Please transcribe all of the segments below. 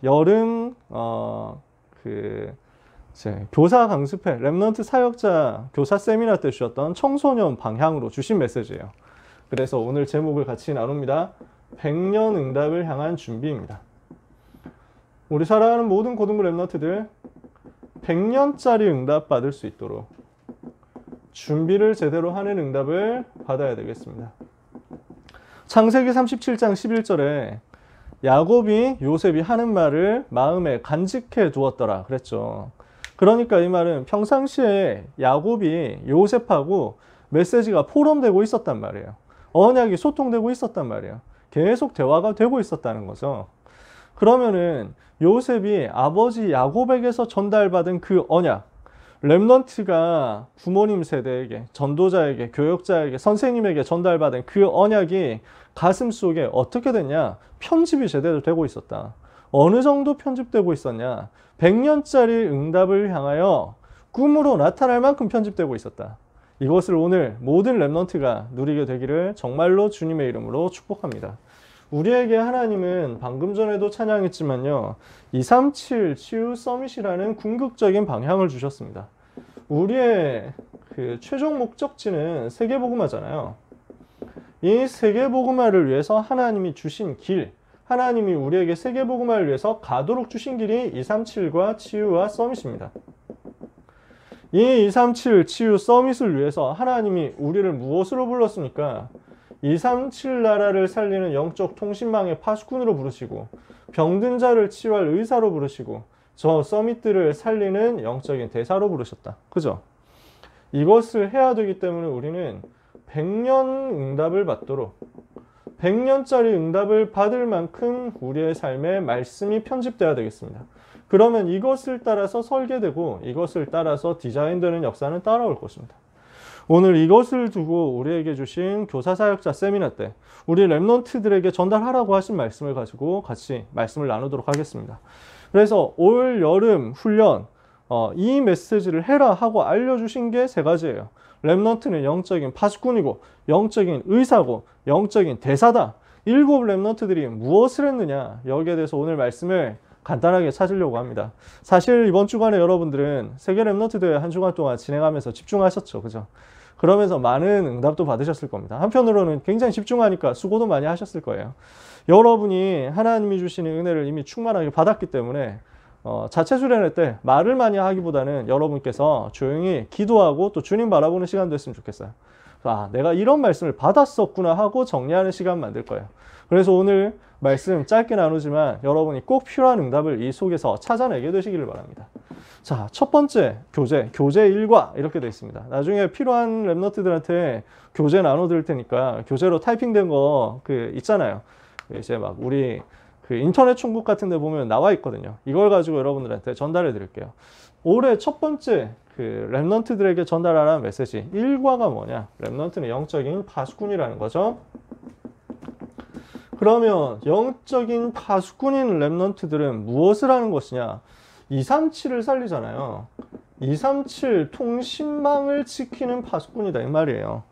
여름 이제 교사 강습회 랩넌트 사역자 교사 세미나 때 주셨던 청소년 방향으로 주신 메시지예요. 그래서 오늘 제목을 같이 나눕니다. 100년 응답을 향한 준비입니다. 우리 사랑하는 모든 고등부 랩넌트들 100년짜리 응답 받을 수 있도록 준비를 제대로 하는 응답을 받아야 되겠습니다. 창세기 37장 11절에 야곱이 요셉이 하는 말을 마음에 간직해 두었더라 그랬죠. 그러니까 이 말은 평상시에 야곱이 요셉하고 메시지가 포럼되고 있었단 말이에요. 언약이 소통되고 있었단 말이에요. 계속 대화가 되고 있었다는 거죠. 그러면은 요셉이 아버지 야곱에게서 전달받은 그 언약, 랩넌트가 부모님 세대에게, 전도자에게, 교역자에게, 선생님에게 전달받은 그 언약이 가슴 속에 어떻게 됐냐? 편집이 제대로 되고 있었다. 어느 정도 편집되고 있었냐? 100년짜리 응답을 향하여 꿈으로 나타날 만큼 편집되고 있었다. 이것을 오늘 모든 랩넌트가 누리게 되기를 정말로 주님의 이름으로 축복합니다. 우리에게 하나님은 방금 전에도 찬양했지만요, 237 치유 서밋이라는 궁극적인 방향을 주셨습니다. 우리의 그 최종 목적지는 세계복음화잖아요. 이 세계복음화를 위해서 하나님이 주신 길, 하나님이 우리에게 세계복음화를 위해서 가도록 주신 길이 237과 치유와 서밋입니다. 이 237 치유 서밋을 위해서 하나님이 우리를 무엇으로 불렀습니까? 237 나라를 살리는 영적 통신망의 파수꾼으로 부르시고, 병든 자를 치유할 의사로 부르시고, 저 서밋들을 살리는 영적인 대사로 부르셨다. 그죠? 이것을 해야 되기 때문에 우리는 100년 응답을 받도록, 100년짜리 응답을 받을 만큼 우리의 삶에 말씀이 편집되어야 되겠습니다. 그러면 이것을 따라서 설계되고 이것을 따라서 디자인되는 역사는 따라올 것입니다. 오늘 이것을 두고 우리에게 주신 교사사역자 세미나 때 우리 랩넌트들에게 전달하라고 하신 말씀을 가지고 같이 말씀을 나누도록 하겠습니다. 그래서 올 여름 훈련 이 메시지를 해라 하고 알려주신 게 세 가지예요. 랩넌트는 영적인 파수꾼이고 영적인 의사고 영적인 대사다. 7 랩넌트들이 무엇을 했느냐, 여기에 대해서 오늘 말씀을 간단하게 찾으려고 합니다. 사실 이번 주간에 여러분들은 세계 랩넌트 대회 한 주간 동안 진행하면서 집중하셨죠. 그죠? 그러면서 많은 응답도 받으셨을 겁니다. 한편으로는 굉장히 집중하니까 수고도 많이 하셨을 거예요. 여러분이 하나님이 주시는 은혜를 이미 충만하게 받았기 때문에 자체 수련회 때 말을 많이 하기보다는 여러분께서 조용히 기도하고 또 주님 바라보는 시간 됐으면 좋겠어요. 아, 내가 이런 말씀을 받았었구나 하고 정리하는 시간 만들 거예요. 그래서 오늘 말씀 짧게 나누지만 여러분이 꼭 필요한 응답을 이 속에서 찾아내게 되시기를 바랍니다. 자, 첫 번째 교재 1과 이렇게 되어 있습니다. 나중에 필요한 랩너트들한테 교재 나눠드릴 테니까 교재로 타이핑된 거 있잖아요. 이제 막 우리 인터넷 총국 같은 데 보면 나와 있거든요. 이걸 가지고 여러분들한테 전달해 드릴게요. 올해 첫 번째 랩넌트들에게 전달하라는 메시지 1과가 뭐냐? 랩넌트는 영적인 파수꾼이라는 거죠. 그러면 영적인 파수꾼인 랩넌트들은 무엇을 하는 것이냐? 237을 살리잖아요. 237 통신망을 지키는 파수꾼이다 이 말이에요.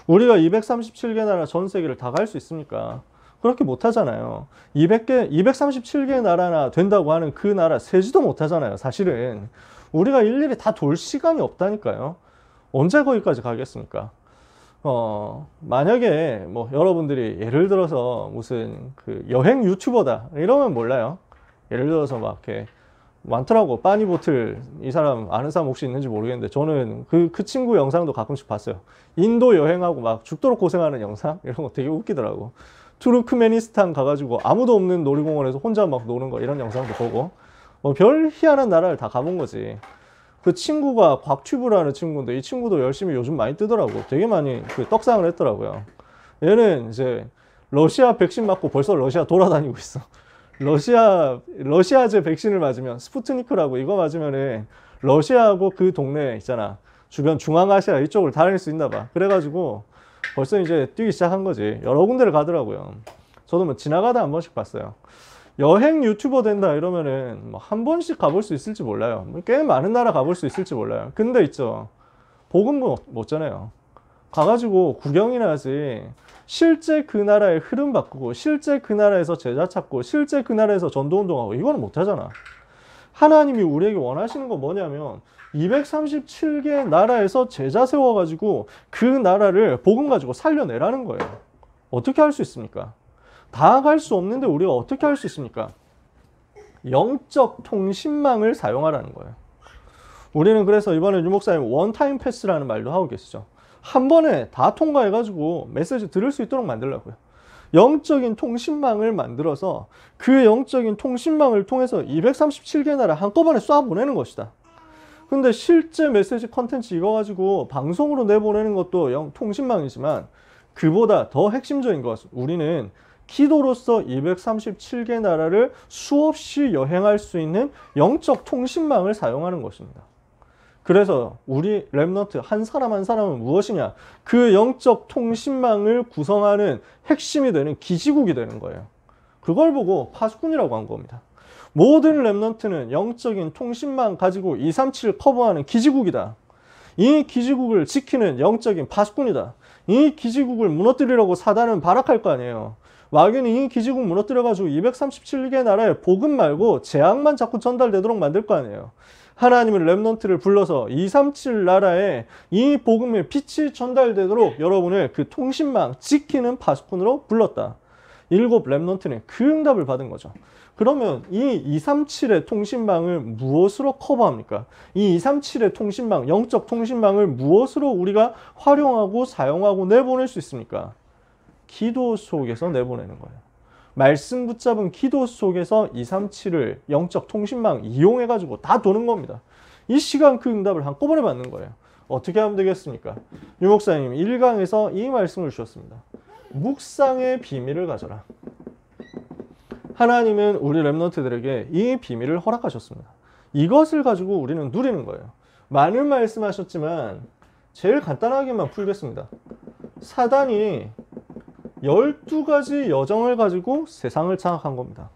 우리가 237개 나라 전 세계를 다 갈 수 있습니까? 그렇게 못하잖아요. 237개 나라나 된다고 하는 그 나라 세지도 못하잖아요. 사실은 우리가 일일이 다 돌 시간이 없다니까요. 언제 거기까지 가겠습니까? 만약에 뭐 여러분들이 예를 들어서 무슨 여행 유튜버다 이러면 몰라요. 예를 들어서 막 이렇게 많더라고. 빠니보틀 이 사람 아는 사람 혹시 있는지 모르겠는데 저는 그 친구 영상도 가끔씩 봤어요. 인도 여행하고 막 죽도록 고생하는 영상 이런 거 되게 웃기더라고. 투르크메니스탄 가가지고 아무도 없는 놀이공원에서 혼자 막 노는 거 이런 영상도 보고 별 희한한 나라를 다 가본 거지. 그 친구가 곽튜브라는 친구인데 이 친구도 열심히 요즘 많이 뜨더라고. 되게 많이 떡상을 했더라고요. 얘는 이제 러시아 백신 맞고 벌써 러시아 돌아다니고 있어. 러시아제 백신을 맞으면 스푸트니크라고 이거 맞으면은 러시아하고 그 동네 있잖아. 주변 중앙아시아 이쪽을 다닐 수 있나 봐. 그래가지고 벌써 이제 뛰기 시작한 거지. 여러 군데를 가더라고요. 저도 뭐 지나가다 한 번씩 봤어요. 여행 유튜버 된다 이러면은 뭐 한 번씩 가볼 수 있을지 몰라요. 꽤 많은 나라 가볼 수 있을지 몰라요. 근데 있죠. 복음 못 전해요. 가가지고 구경이나 하지. 실제 그 나라의 흐름 바꾸고 실제 그 나라에서 제자 찾고 실제 그 나라에서 전도운동하고 이거는 못하잖아. 하나님이 우리에게 원하시는 건 뭐냐면 237개의 나라에서 제자 세워가지고 그 나라를 복음 가지고 살려내라는 거예요. 어떻게 할 수 있습니까? 다 갈 수 없는데 우리가 어떻게 할 수 있습니까? 영적 통신망을 사용하라는 거예요. 우리는 그래서 이번에 유목사님 원타임 패스라는 말도 하고 계시죠. 한 번에 다 통과해가지고 메시지 들을 수 있도록 만들려고요. 영적인 통신망을 만들어서 그 영적인 통신망을 통해서 237개 나라 한꺼번에 쏴 보내는 것이다. 근데 실제 메시지 컨텐츠 이거 가지고 방송으로 내보내는 것도 통신망이지만 그보다 더 핵심적인 것은 우리는 기도로서 237개 나라를 수없이 여행할 수 있는 영적 통신망을 사용하는 것입니다. 그래서 우리 렘넌트 한 사람 한 사람은 무엇이냐? 그 영적 통신망을 구성하는 핵심이 되는 기지국이 되는 거예요. 그걸 보고 파수꾼이라고 한 겁니다. 모든 렘넌트는 영적인 통신망 가지고 237 커버하는 기지국이다. 이 기지국을 지키는 영적인 파수꾼이다. 이 기지국을 무너뜨리려고 사단은 발악할 거 아니에요. 마귀는 이 기지국 무너뜨려가지고 237개 나라에 복음 말고 재앙만 자꾸 전달되도록 만들 거 아니에요. 하나님은 렘넌트를 불러서 237 나라에 이 복음의 빛이 전달되도록 여러분을 그 통신망 지키는 파수꾼으로 불렀다. 7 렘넌트는 그 응답을 받은 거죠. 그러면 이 237의 통신망을 무엇으로 커버합니까? 이 237의 통신망, 영적 통신망을 무엇으로 우리가 활용하고 사용하고 내보낼 수 있습니까? 기도 속에서 내보내는 거예요. 말씀 붙잡은 기도 속에서 237을 영적 통신망 이용해가지고 다 도는 겁니다. 이 시간 그 응답을 한꺼번에 받는 거예요. 어떻게 하면 되겠습니까? 유 목사님 1강에서 이 말씀을 주셨습니다. 묵상의 비밀을 가져라. 하나님은 우리 렘넌트들에게 이 비밀을 허락하셨습니다. 이것을 가지고 우리는 누리는 거예요. 많은 말씀하셨지만 제일 간단하게만 풀겠습니다. 사단이 12가지 여정을 가지고 세상을 장악한 겁니다.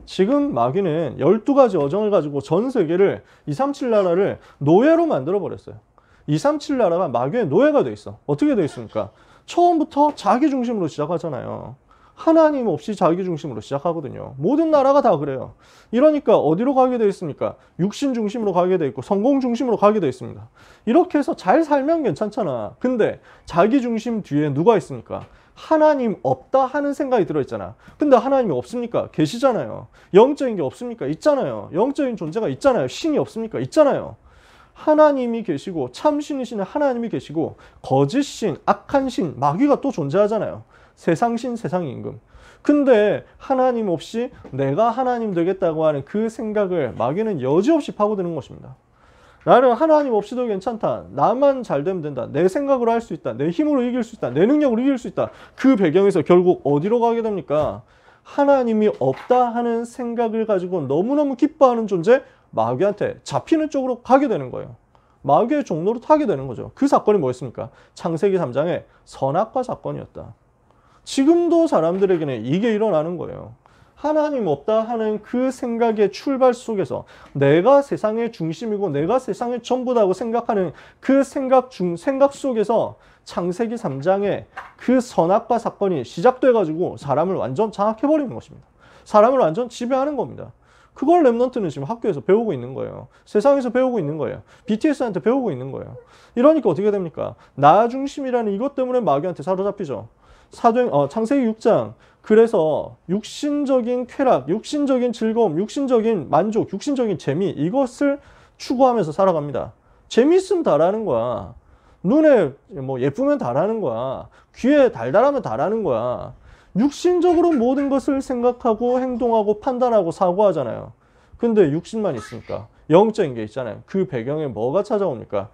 지금 마귀는 12가지 여정을 가지고 전 세계를 237 나라를 노예로 만들어 버렸어요. 237 나라가 마귀의 노예가 돼 있어. 어떻게 돼 있습니까? 처음부터 자기 중심으로 시작하잖아요. 하나님 없이 자기 중심으로 시작하거든요. 모든 나라가 다 그래요. 이러니까 어디로 가게 돼 있습니까? 육신 중심으로 가게 돼 있고 성공 중심으로 가게 돼 있습니다. 이렇게 해서 잘 살면 괜찮잖아. 근데 자기 중심 뒤에 누가 있습니까? 하나님 없다 하는 생각이 들어있잖아. 근데 하나님이 없습니까? 계시잖아요. 영적인 게 없습니까? 있잖아요. 영적인 존재가 있잖아요. 신이 없습니까? 있잖아요. 하나님이 계시고 참신이신 하나님이 계시고 거짓신, 악한 신, 마귀가 또 존재하잖아요. 세상신, 세상임금. 근데 하나님 없이 내가 하나님 되겠다고 하는 그 생각을 마귀는 여지없이 파고드는 것입니다. 나는 하나님 없이도 괜찮다. 나만 잘 되면 된다. 내 생각으로 할 수 있다. 내 힘으로 이길 수 있다. 내 능력으로 이길 수 있다. 그 배경에서 결국 어디로 가게 됩니까? 하나님이 없다 하는 생각을 가지고 너무너무 기뻐하는 존재, 마귀한테 잡히는 쪽으로 가게 되는 거예요. 마귀의 종로로 타게 되는 거죠. 그 사건이 뭐였습니까? 창세기 3장의 선악과 사건이었다. 지금도 사람들에게는 이게 일어나는 거예요. 하나님 없다 하는 그 생각의 출발 속에서 내가 세상의 중심이고 내가 세상의 전부다고 생각하는 그 생각 속에서 창세기 3장의 그 선악과 사건이 시작돼가지고 사람을 완전 장악해버리는 것입니다. 사람을 완전 지배하는 겁니다. 그걸 렘넌트는 지금 학교에서 배우고 있는 거예요. 세상에서 배우고 있는 거예요. BTS한테 배우고 있는 거예요. 이러니까 어떻게 됩니까? 나 중심이라는 이것 때문에 마귀한테 사로잡히죠. 창세기 6장. 그래서 육신적인 쾌락, 육신적인 즐거움, 육신적인 만족, 육신적인 재미 이것을 추구하면서 살아갑니다. 재미있으면 다라는 거야. 눈에 뭐 예쁘면 다라는 거야. 귀에 달달하면 다라는 거야. 육신적으로 모든 것을 생각하고 행동하고 판단하고 사고하잖아요. 근데 육신만 있으니까 영적인 게 있잖아요. 그 배경에 뭐가 찾아옵니까?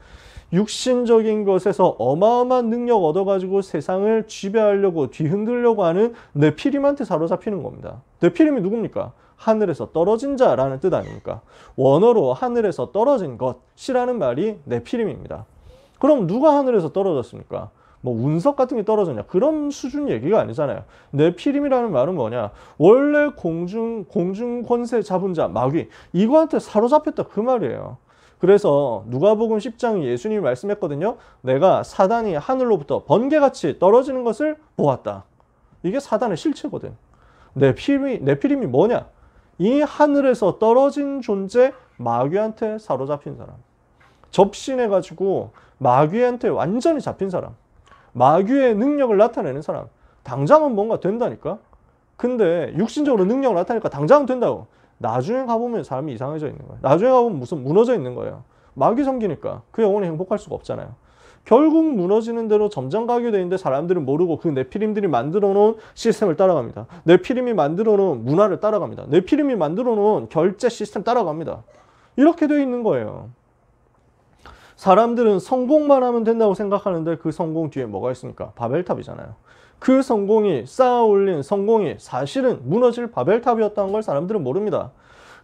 육신적인 것에서 어마어마한 능력 얻어가지고 세상을 지배하려고 뒤흔들려고 하는 네피림한테 사로잡히는 겁니다. 네피림이 누굽니까? 하늘에서 떨어진 자라는 뜻 아닙니까? 원어로 하늘에서 떨어진 것이라는 말이 네피림입니다. 그럼 누가 하늘에서 떨어졌습니까? 뭐 운석 같은 게 떨어졌냐? 그런 수준 얘기가 아니잖아요. 네피림이라는 말은 뭐냐? 원래 공중 권세 잡은 자, 마귀 이거한테 사로잡혔다 그 말이에요. 그래서 누가복음 10장이 예수님이 말씀했거든요. 내가 사단이 하늘로부터 번개같이 떨어지는 것을 보았다. 이게 사단의 실체거든. 네피림이 뭐냐? 이 하늘에서 떨어진 존재, 마귀한테 사로잡힌 사람. 접신해가지고 마귀한테 완전히 잡힌 사람. 마귀의 능력을 나타내는 사람. 당장은 뭔가 된다니까? 근데 육신적으로 능력을 나타내니까 당장은 된다고. 나중에 가보면 사람이 이상해져 있는 거예요. 나중에 가보면 무슨 무너져 있는 거예요. 마귀 섬기니까 그 영혼이 행복할 수가 없잖아요. 결국 무너지는 대로 점점 가게 되는데 사람들은 모르고 그 네피림들이 만들어 놓은 시스템을 따라갑니다. 네피림이 만들어 놓은 문화를 따라갑니다. 네피림이 만들어 놓은 결제 시스템 따라갑니다. 이렇게 돼 있는 거예요. 사람들은 성공만 하면 된다고 생각하는데 그 성공 뒤에 뭐가 있습니까? 바벨탑이잖아요. 그 성공이 쌓아 올린 성공이 사실은 무너질 바벨탑이었다는 걸 사람들은 모릅니다.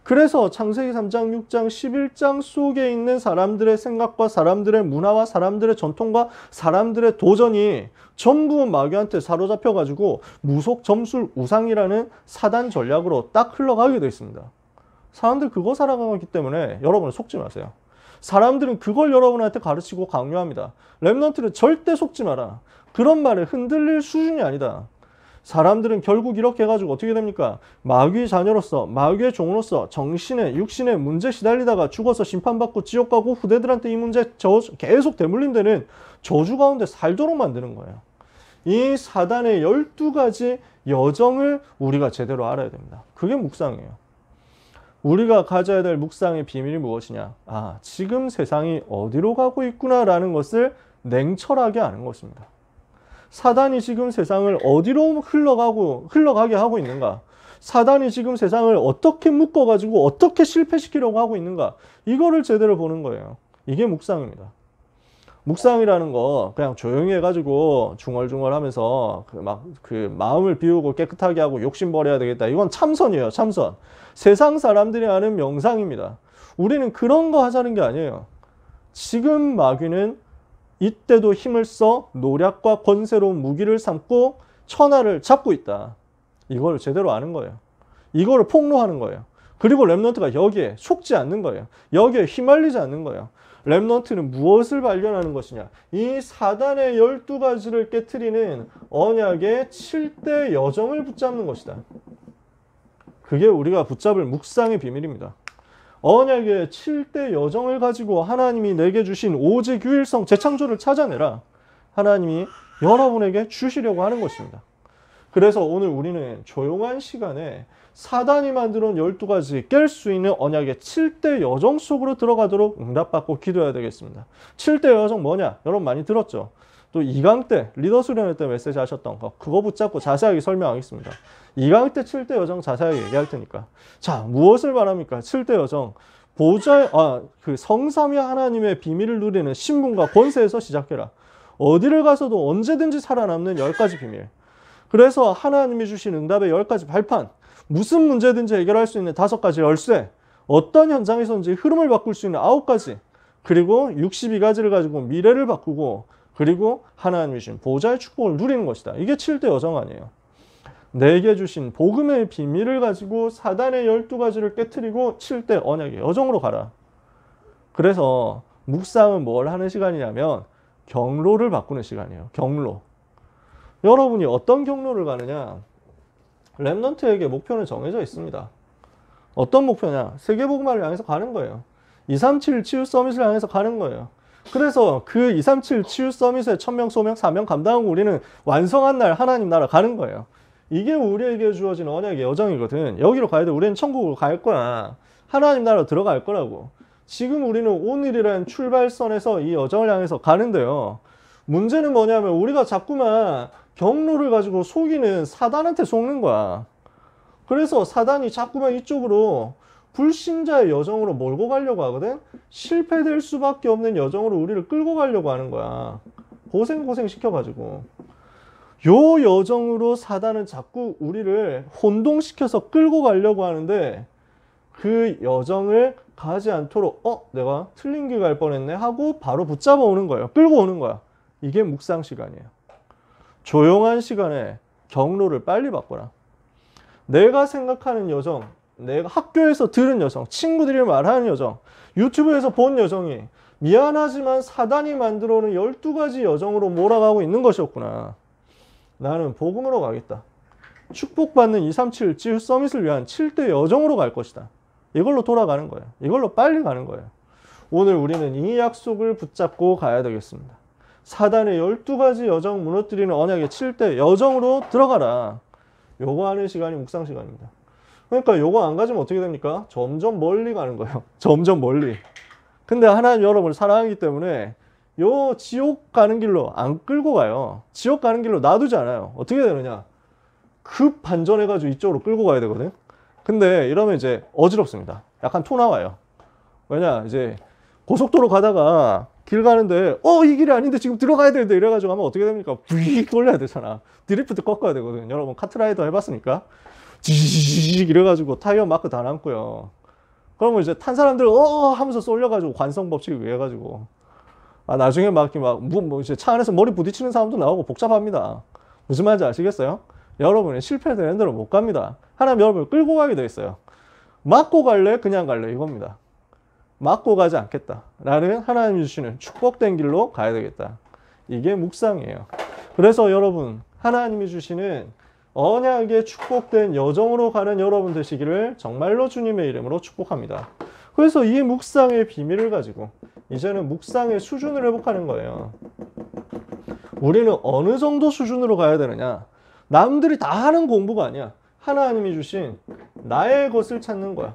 그래서 창세기 3장, 6장, 11장 속에 있는 사람들의 생각과 사람들의 문화와 사람들의 전통과 사람들의 도전이 전부 마귀한테 사로잡혀가지고 무속, 점술, 우상이라는 사단 전략으로 딱 흘러가게 되어 있습니다. 사람들 그거 살아가기 때문에 여러분은 속지 마세요. 사람들은 그걸 여러분한테 가르치고 강요합니다. 렘넌트는 절대 속지 마라. 그런 말에 흔들릴 수준이 아니다. 사람들은 결국 이렇게 해가지고 어떻게 됩니까? 마귀의 자녀로서, 마귀의 종으로서 정신에, 육신에 문제 시달리다가 죽어서 심판받고 지옥 가고 후대들한테 이 문제 계속 대물림되는 저주 가운데 살도록 만드는 거예요. 이 사단의 12가지 여정을 우리가 제대로 알아야 됩니다. 그게 묵상이에요. 우리가 가져야 될 묵상의 비밀이 무엇이냐? 아, 지금 세상이 어디로 가고 있구나라는 것을 냉철하게 아는 것입니다. 사단이 지금 세상을 어디로 흘러가게 하고 있는가? 사단이 지금 세상을 어떻게 묶어가지고 어떻게 실패시키려고 하고 있는가? 이거를 제대로 보는 거예요. 이게 묵상입니다. 묵상이라는 거 그냥 조용히 해가지고 중얼중얼 하면서 그 마음을 비우고 깨끗하게 하고 욕심 버려야 되겠다. 이건 참선이에요. 참선. 세상 사람들이 하는 명상입니다. 우리는 그런 거 하자는 게 아니에요. 지금 마귀는 이때도 힘을 써 노략과 권세로운 무기를 삼고 천하를 잡고 있다. 이걸 제대로 아는 거예요. 이거를 폭로하는 거예요. 그리고 렘넌트가 여기에 속지 않는 거예요. 여기에 휘말리지 않는 거예요. 렘넌트는 무엇을 발견하는 것이냐? 이 사단의 12가지를 깨트리는 언약의 7대 여정을 붙잡는 것이다. 그게 우리가 붙잡을 묵상의 비밀입니다. 언약의 7대 여정을 가지고 하나님이 내게 주신 오직 유일성 재창조를 찾아내라. 하나님이 여러분에게 주시려고 하는 것입니다. 그래서 오늘 우리는 조용한 시간에 사단이 만들어 놓은 12가지 깰 수 있는 언약의 7대 여정 속으로 들어가도록 응답받고 기도해야 되겠습니다. 7대 여정 뭐냐? 여러분 많이 들었죠? 또 2강 때 리더 수련회 때 메시지 하셨던 거 그거 붙잡고 자세하게 설명하겠습니다. 2강 때 7대 여정 자세하게 얘기할 테니까. 자, 무엇을 말합니까? 7대 여정. 그 성삼위 하나님의 비밀을 누리는 신분과 권세에서 시작해라. 어디를 가서도 언제든지 살아남는 10가지 비밀. 그래서 하나님이 주신 응답의 10가지 발판. 무슨 문제든지 해결할 수 있는 5가지 열쇠. 어떤 현장에서든지 흐름을 바꿀 수 있는 9가지. 그리고 62가지를 가지고 미래를 바꾸고 그리고 하나님이 주신 보좌의 축복을 누리는 것이다. 이게 7대 여정 아니에요. 내게 주신 복음의 비밀을 가지고 사단의 12가지를 깨트리고 7대 언약의 여정으로 가라. 그래서 묵상은 뭘 하는 시간이냐면 경로를 바꾸는 시간이에요. 경로. 여러분이 어떤 경로를 가느냐? 렘넌트에게 목표는 정해져 있습니다. 어떤 목표냐? 세계복음화를 향해서 가는 거예요. 237 치유 서밋을 향해서 가는 거예요. 그래서 그 237 치유 서밋의 1000명, 소명, 사명 감당하고 우리는 완성한 날 하나님 나라 가는 거예요. 이게 우리에게 주어진 언약의 여정이거든. 여기로 가야 돼. 우리는 천국으로 갈 거야. 하나님 나라로 들어갈 거라고. 지금 우리는 오늘이라는 출발선에서 이 여정을 향해서 가는데요. 문제는 뭐냐면 우리가 자꾸만 경로를 가지고 속이는 사단한테 속는 거야. 그래서 사단이 자꾸만 이쪽으로 불신자의 여정으로 몰고 가려고 하거든. 실패될 수밖에 없는 여정으로 우리를 끌고 가려고 하는 거야. 고생 시켜가지고. 요 여정으로 사단은 자꾸 우리를 혼동시켜서 끌고 가려고 하는데 그 여정을 가지 않도록 내가 틀린 길 갈 뻔했네 하고 바로 붙잡아 오는 거예요. 끌고 오는 거야. 이게 묵상 시간이에요. 조용한 시간에 경로를 빨리 바꿔라. 내가 생각하는 여정, 내가 학교에서 들은 여정, 친구들이 말하는 여정, 유튜브에서 본 여정이 미안하지만 사단이 만들어 오는 12가지 여정으로 몰아가고 있는 것이었구나. 나는 복음으로 가겠다. 축복받는 237 지우 서밋을 위한 7대 여정으로 갈 것이다. 이걸로 돌아가는 거예요. 이걸로 빨리 가는 거예요. 오늘 우리는 이 약속을 붙잡고 가야 되겠습니다. 사단의 12가지 여정 무너뜨리는 언약의 7대 여정으로 들어가라. 요거 하는 시간이 묵상 시간입니다. 그러니까 요거 안 가지면 어떻게 됩니까? 점점 멀리 가는 거예요. 점점 멀리. 근데 하나님 여러분을 사랑하기 때문에 요 지옥 가는 길로 안 끌고 가요. 지옥 가는 길로 놔두지 않아요. 어떻게 되느냐? 급 반전해가지고 이쪽으로 끌고 가야 되거든. 근데 이러면 이제 어지럽습니다. 약간 토 나와요. 왜냐? 이제 고속도로 가다가 길 가는데 이 길이 아닌데 지금 들어가야 되는데 이래가지고 하면 어떻게 됩니까? 부익 돌려야 되잖아. 드리프트 꺾어야 되거든. 여러분 카트라이더 해봤습니까? 지지직 이래가지고 타이어 마크 다 남고요. 그러면 이제 탄 사람들 하면서 쏠려가지고 관성 법칙 위해가지고 나중에 막 이제 차 안에서 머리 부딪히는 사람도 나오고 복잡합니다. 무슨 말인지 아시겠어요? 여러분이 실패되는 대로 못 갑니다. 하나님 여러분을 끌고 가게 돼 있어요. 맞고 갈래? 그냥 갈래? 이겁니다. 맞고 가지 않겠다. 나는 하나님이 주시는 축복된 길로 가야 되겠다. 이게 묵상이에요. 그래서 여러분 하나님이 주시는 언약의 축복된 여정으로 가는 여러분 되시기를 정말로 주님의 이름으로 축복합니다. 그래서 이 묵상의 비밀을 가지고 이제는 묵상의 수준을 회복하는 거예요. 우리는 어느 정도 수준으로 가야 되느냐? 남들이 다 하는 공부가 아니야. 하나님이 주신 나의 것을 찾는 거야.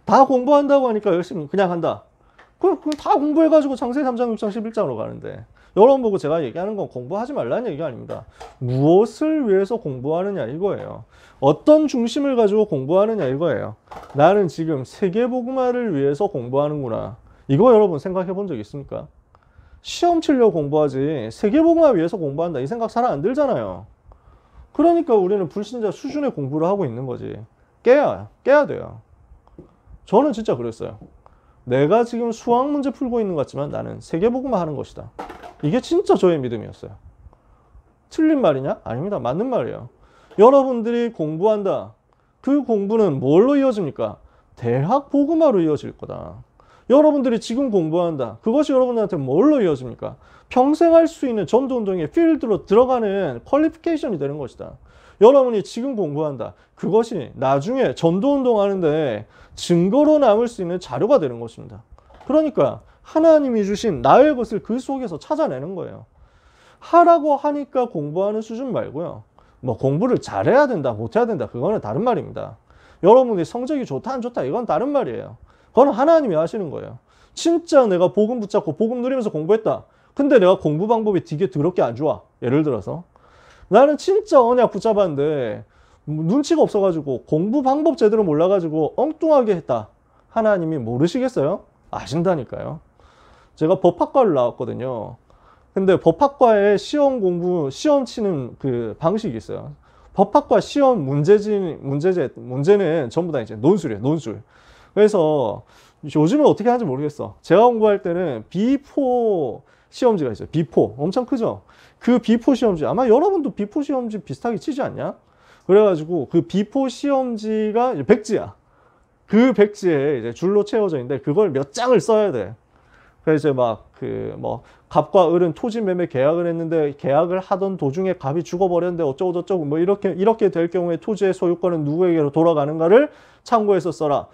다 공부한다고 하니까 열심히 그냥 한다. 그럼 다 공부해가지고 창세기 3장, 6장, 11장으로 가는데 여러분 보고 제가 얘기하는 건 공부하지 말라는 얘기가 아닙니다. 무엇을 위해서 공부하느냐 이거예요. 어떤 중심을 가지고 공부하느냐 이거예요. 나는 지금 세계복음화를 위해서 공부하는구나. 이거 여러분 생각해 본 적 있습니까? 시험 치려고 공부하지 세계복음화 위해서 공부한다 이 생각 잘 안 들잖아요. 그러니까 우리는 불신자 수준의 공부를 하고 있는 거지. 깨야 돼요. 저는 진짜 그랬어요. 내가 지금 수학 문제 풀고 있는 것 같지만 나는 세계복음화 하는 것이다. 이게 진짜 저의 믿음이었어요. 틀린 말이냐? 아닙니다. 맞는 말이에요. 여러분들이 공부한다. 그 공부는 뭘로 이어집니까? 대학 복음화로 이어질 거다. 여러분들이 지금 공부한다. 그것이 여러분들한테 뭘로 이어집니까? 평생 할 수 있는 전도운동의 필드로 들어가는 퀄리피케이션이 되는 것이다. 여러분이 지금 공부한다. 그것이 나중에 전도운동 하는데 증거로 남을 수 있는 자료가 되는 것입니다. 그러니까 하나님이 주신 나의 것을 그 속에서 찾아내는 거예요. 하라고 하니까 공부하는 수준 말고요. 뭐 공부를 잘해야 된다, 못해야 된다, 그거는 다른 말입니다. 여러분이 성적이 좋다, 안 좋다, 이건 다른 말이에요. 그건 하나님이 하시는 거예요. 진짜 내가 복음 붙잡고 복음 누리면서 공부했다. 근데 내가 공부 방법이 되게 더럽게 안 좋아. 예를 들어서 나는 진짜 언약 붙잡았는데 눈치가 없어가지고 공부 방법 제대로 몰라가지고 엉뚱하게 했다. 하나님이 모르시겠어요? 아신다니까요. 제가 법학과를 나왔거든요. 근데 법학과에 시험 치는 그 방식이 있어요. 법학과 시험 문제는 전부 다 이제 논술이에요, 논술. 그래서 요즘은 어떻게 하는지 모르겠어. 제가 공부할 때는 B4 시험지가 있어요. B4. 엄청 크죠? 그 B4 시험지, 아마 여러분도 B4 시험지 비슷하게 치지 않냐? 그래가지고 그 B4 시험지가 백지야. 그 백지에 이제 줄로 채워져 있는데 그걸 몇 장을 써야 돼. 그래서 이제 막 갑과 을은 토지 매매 계약을 했는데 계약을 하던 도중에 갑이 죽어버렸는데 어쩌고저쩌고 뭐 이렇게 될 경우에 토지의 소유권은 누구에게로 돌아가는가를 참고해서 써라.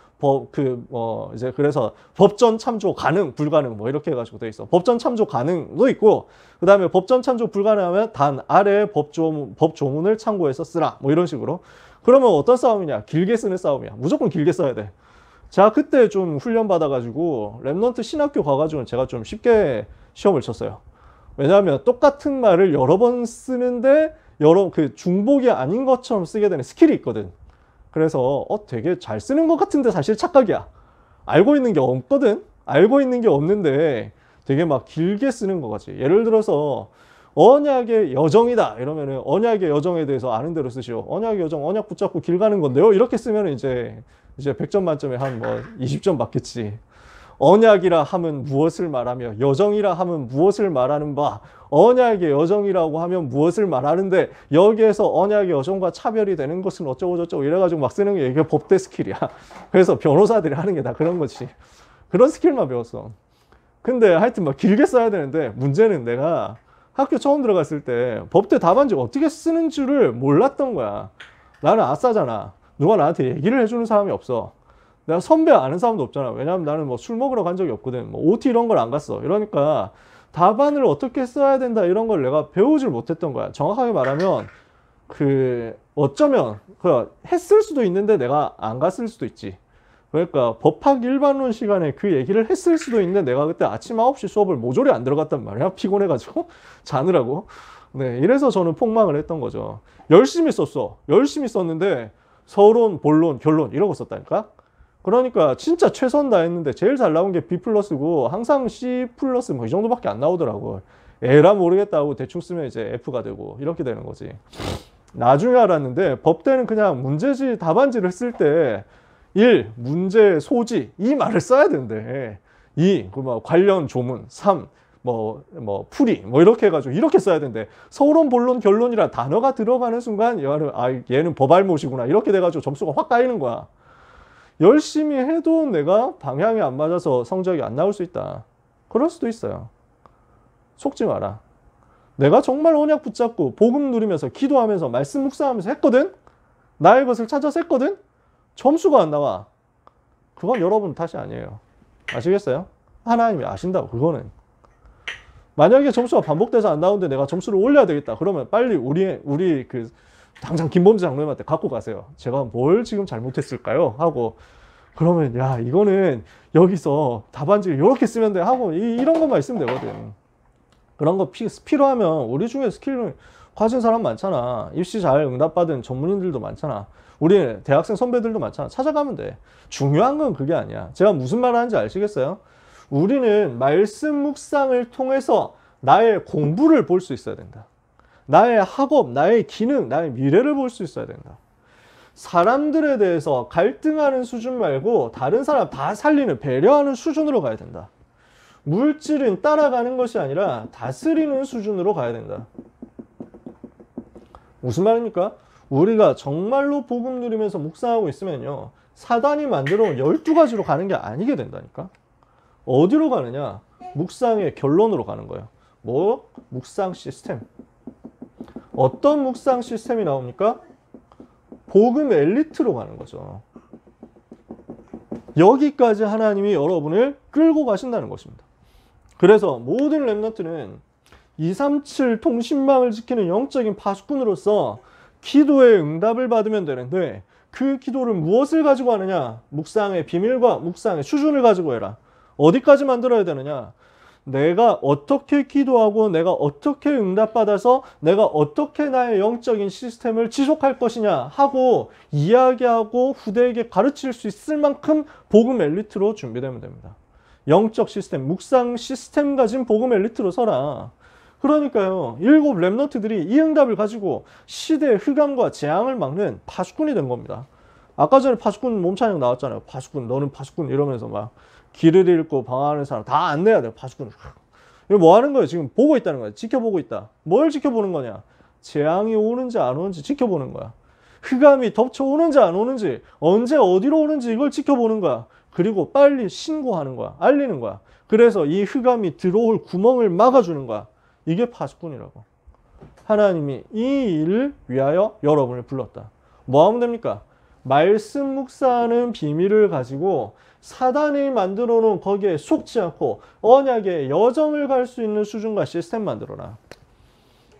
이제 그래서 법전 참조 가능, 불가능 뭐 이렇게 해가지고 돼 있어. 법전 참조 가능도 있고, 그 다음에 법전 참조 불가능하면 단 아래 법조문을 참고해서 쓰라. 뭐 이런 식으로. 그러면 어떤 싸움이냐? 길게 쓰는 싸움이야. 무조건 길게 써야 돼. 자, 그때 좀 훈련 받아가지고 랩넌트 신학교 가가지고 제가 좀 쉽게 시험을 쳤어요. 왜냐하면 똑같은 말을 여러 번 쓰는데 중복이 아닌 것처럼 쓰게 되는 스킬이 있거든. 그래서 되게 잘 쓰는 것 같은데 사실 착각이야. 알고 있는 게 없거든. 알고 있는 게 없는데 되게 막 길게 쓰는 것 같지. 예를 들어서 언약의 여정이다 이러면은 언약의 여정에 대해서 아는 대로 쓰시오. 언약의 여정, 언약 붙잡고 길 가는 건데요. 이렇게 쓰면 이제 100점 만점에 한 뭐 20점 받겠지. 언약이라 하면 무엇을 말하며 여정이라 하면 무엇을 말하는 바 언약의 여정이라고 하면 무엇을 말하는데 여기에서 언약의 여정과 차별이 되는 것은 어쩌고 저쩌고 이래가지고 막 쓰는 게 이게 법대 스킬이야. 그래서 변호사들이 하는 게 다 그런 거지. 그런 스킬만 배웠어. 근데 하여튼 막 길게 써야 되는데 문제는 내가 학교 처음 들어갔을 때 법대 답안지 어떻게 쓰는 줄을 몰랐던 거야. 나는 아싸잖아. 누가 나한테 얘기를 해주는 사람이 없어. 내가 선배 아는 사람도 없잖아. 왜냐면 나는 뭐 술 먹으러 간 적이 없거든. 뭐 OT 이런 걸 안 갔어. 이러니까 답안을 어떻게 써야 된다 이런 걸 내가 배우질 못했던 거야. 정확하게 말하면 어쩌면 했을 수도 있는데 내가 안 갔을 수도 있지. 그러니까 법학 일반론 시간에 그 얘기를 했을 수도 있는데 내가 그때 아침 9시 수업을 모조리 안 들어갔단 말이야. 피곤해가지고 자느라고. 네, 이래서 저는 폭망을 했던 거죠. 열심히 썼어. 열심히 썼는데 서론, 본론, 결론 이러고 썼다니까. 그러니까 진짜 최선 다했는데 제일 잘 나온 게 B 플러스고 항상 C 플러스 뭐 이 정도밖에 안 나오더라고. 에라 모르겠다 하고 대충 쓰면 이제 F가 되고 이렇게 되는 거지. 나중에 알았는데 법대는 그냥 문제지 답안지를 쓸 때 1. 문제 소지 이 말을 써야 되는데 2. 뭐 관련 조문 3. 뭐 풀이 뭐 이렇게 해가지고 이렇게 써야 되는데 서론 본론 결론이라 단어가 들어가는 순간 얘는 법알못이구나 이렇게 돼가지고 점수가 확 까이는 거야. 열심히 해도 내가 방향이 안 맞아서 성적이 안 나올 수 있다. 그럴 수도 있어요. 속지 마라. 내가 정말 언약 붙잡고 복음 누리면서 기도하면서 말씀 묵상하면서 했거든. 나의 것을 찾아서 했거든. 점수가 안 나와. 그건 여러분 탓이 아니에요. 아시겠어요? 하나님이 아신다고. 그거는 만약에 점수가 반복돼서 안 나오는데 내가 점수를 올려야 되겠다. 그러면 빨리 우리 당장 김범주 장로님한테 갖고 가세요. 제가 뭘 지금 잘못했을까요? 하고 그러면 야 이거는 여기서 답안지를 이렇게 쓰면 돼 하고 이런 것만 있으면 되거든. 그런 거 필요하면 우리 중에 스킬을 가진 사람 많잖아. 입시 잘 응답받은 전문인들도 많잖아. 우리 대학생 선배들도 많잖아. 찾아가면 돼. 중요한 건 그게 아니야. 제가 무슨 말 하는지 아시겠어요? 우리는 말씀 묵상을 통해서 나의 공부를 볼 수 있어야 된다. 나의 학업, 나의 기능, 나의 미래를 볼 수 있어야 된다. 사람들에 대해서 갈등하는 수준 말고 다른 사람 다 살리는 배려하는 수준으로 가야 된다. 물질은 따라가는 것이 아니라 다스리는 수준으로 가야 된다. 무슨 말입니까? 우리가 정말로 복음 누리면서 묵상하고 있으면요. 사단이 만들어 온 12가지로 가는 게 아니게 된다니까. 어디로 가느냐? 묵상의 결론으로 가는 거예요. 뭐? 묵상 시스템. 어떤 묵상 시스템이 나옵니까? 복음 엘리트로 가는 거죠. 여기까지 하나님이 여러분을 끌고 가신다는 것입니다. 그래서 모든 렘넌트는 237 통신망을 지키는 영적인 파수꾼으로서 기도의 응답을 받으면 되는데 그 기도를 무엇을 가지고 하느냐? 묵상의 비밀과 묵상의 수준을 가지고 해라. 어디까지 만들어야 되느냐? 내가 어떻게 기도하고 내가 어떻게 응답받아서 내가 어떻게 나의 영적인 시스템을 지속할 것이냐 하고 이야기하고 후대에게 가르칠 수 있을 만큼 복음 엘리트로 준비되면 됩니다. 영적 시스템, 묵상 시스템 가진 복음 엘리트로 서라. 그러니까요. 7 렘넌트들이 이 응답을 가지고 시대의 흑암과 재앙을 막는 파수꾼이 된 겁니다. 아까 전에 파수꾼 몸찬양 나왔잖아요. 파수꾼, 너는 파수꾼 이러면서 막 길을 잃고 방황하는 사람 다 안내해야 돼요. 파수꾼. 이거 뭐 하는 거예요? 지금 보고 있다는 거예요. 지켜보고 있다. 뭘 지켜보는 거냐? 재앙이 오는지 안 오는지 지켜보는 거야. 흑암이 덮쳐오는지 안 오는지 언제 어디로 오는지 이걸 지켜보는 거야. 그리고 빨리 신고하는 거야. 알리는 거야. 그래서 이 흑암이 들어올 구멍을 막아주는 거야. 이게 파수꾼이라고. 하나님이 이 일을 위하여 여러분을 불렀다. 뭐 하면 됩니까? 말씀 묵상하는 비밀을 가지고 사단이 만들어 놓은 거기에 속지 않고 언약의 여정을 갈 수 있는 수준과 시스템 만들어라.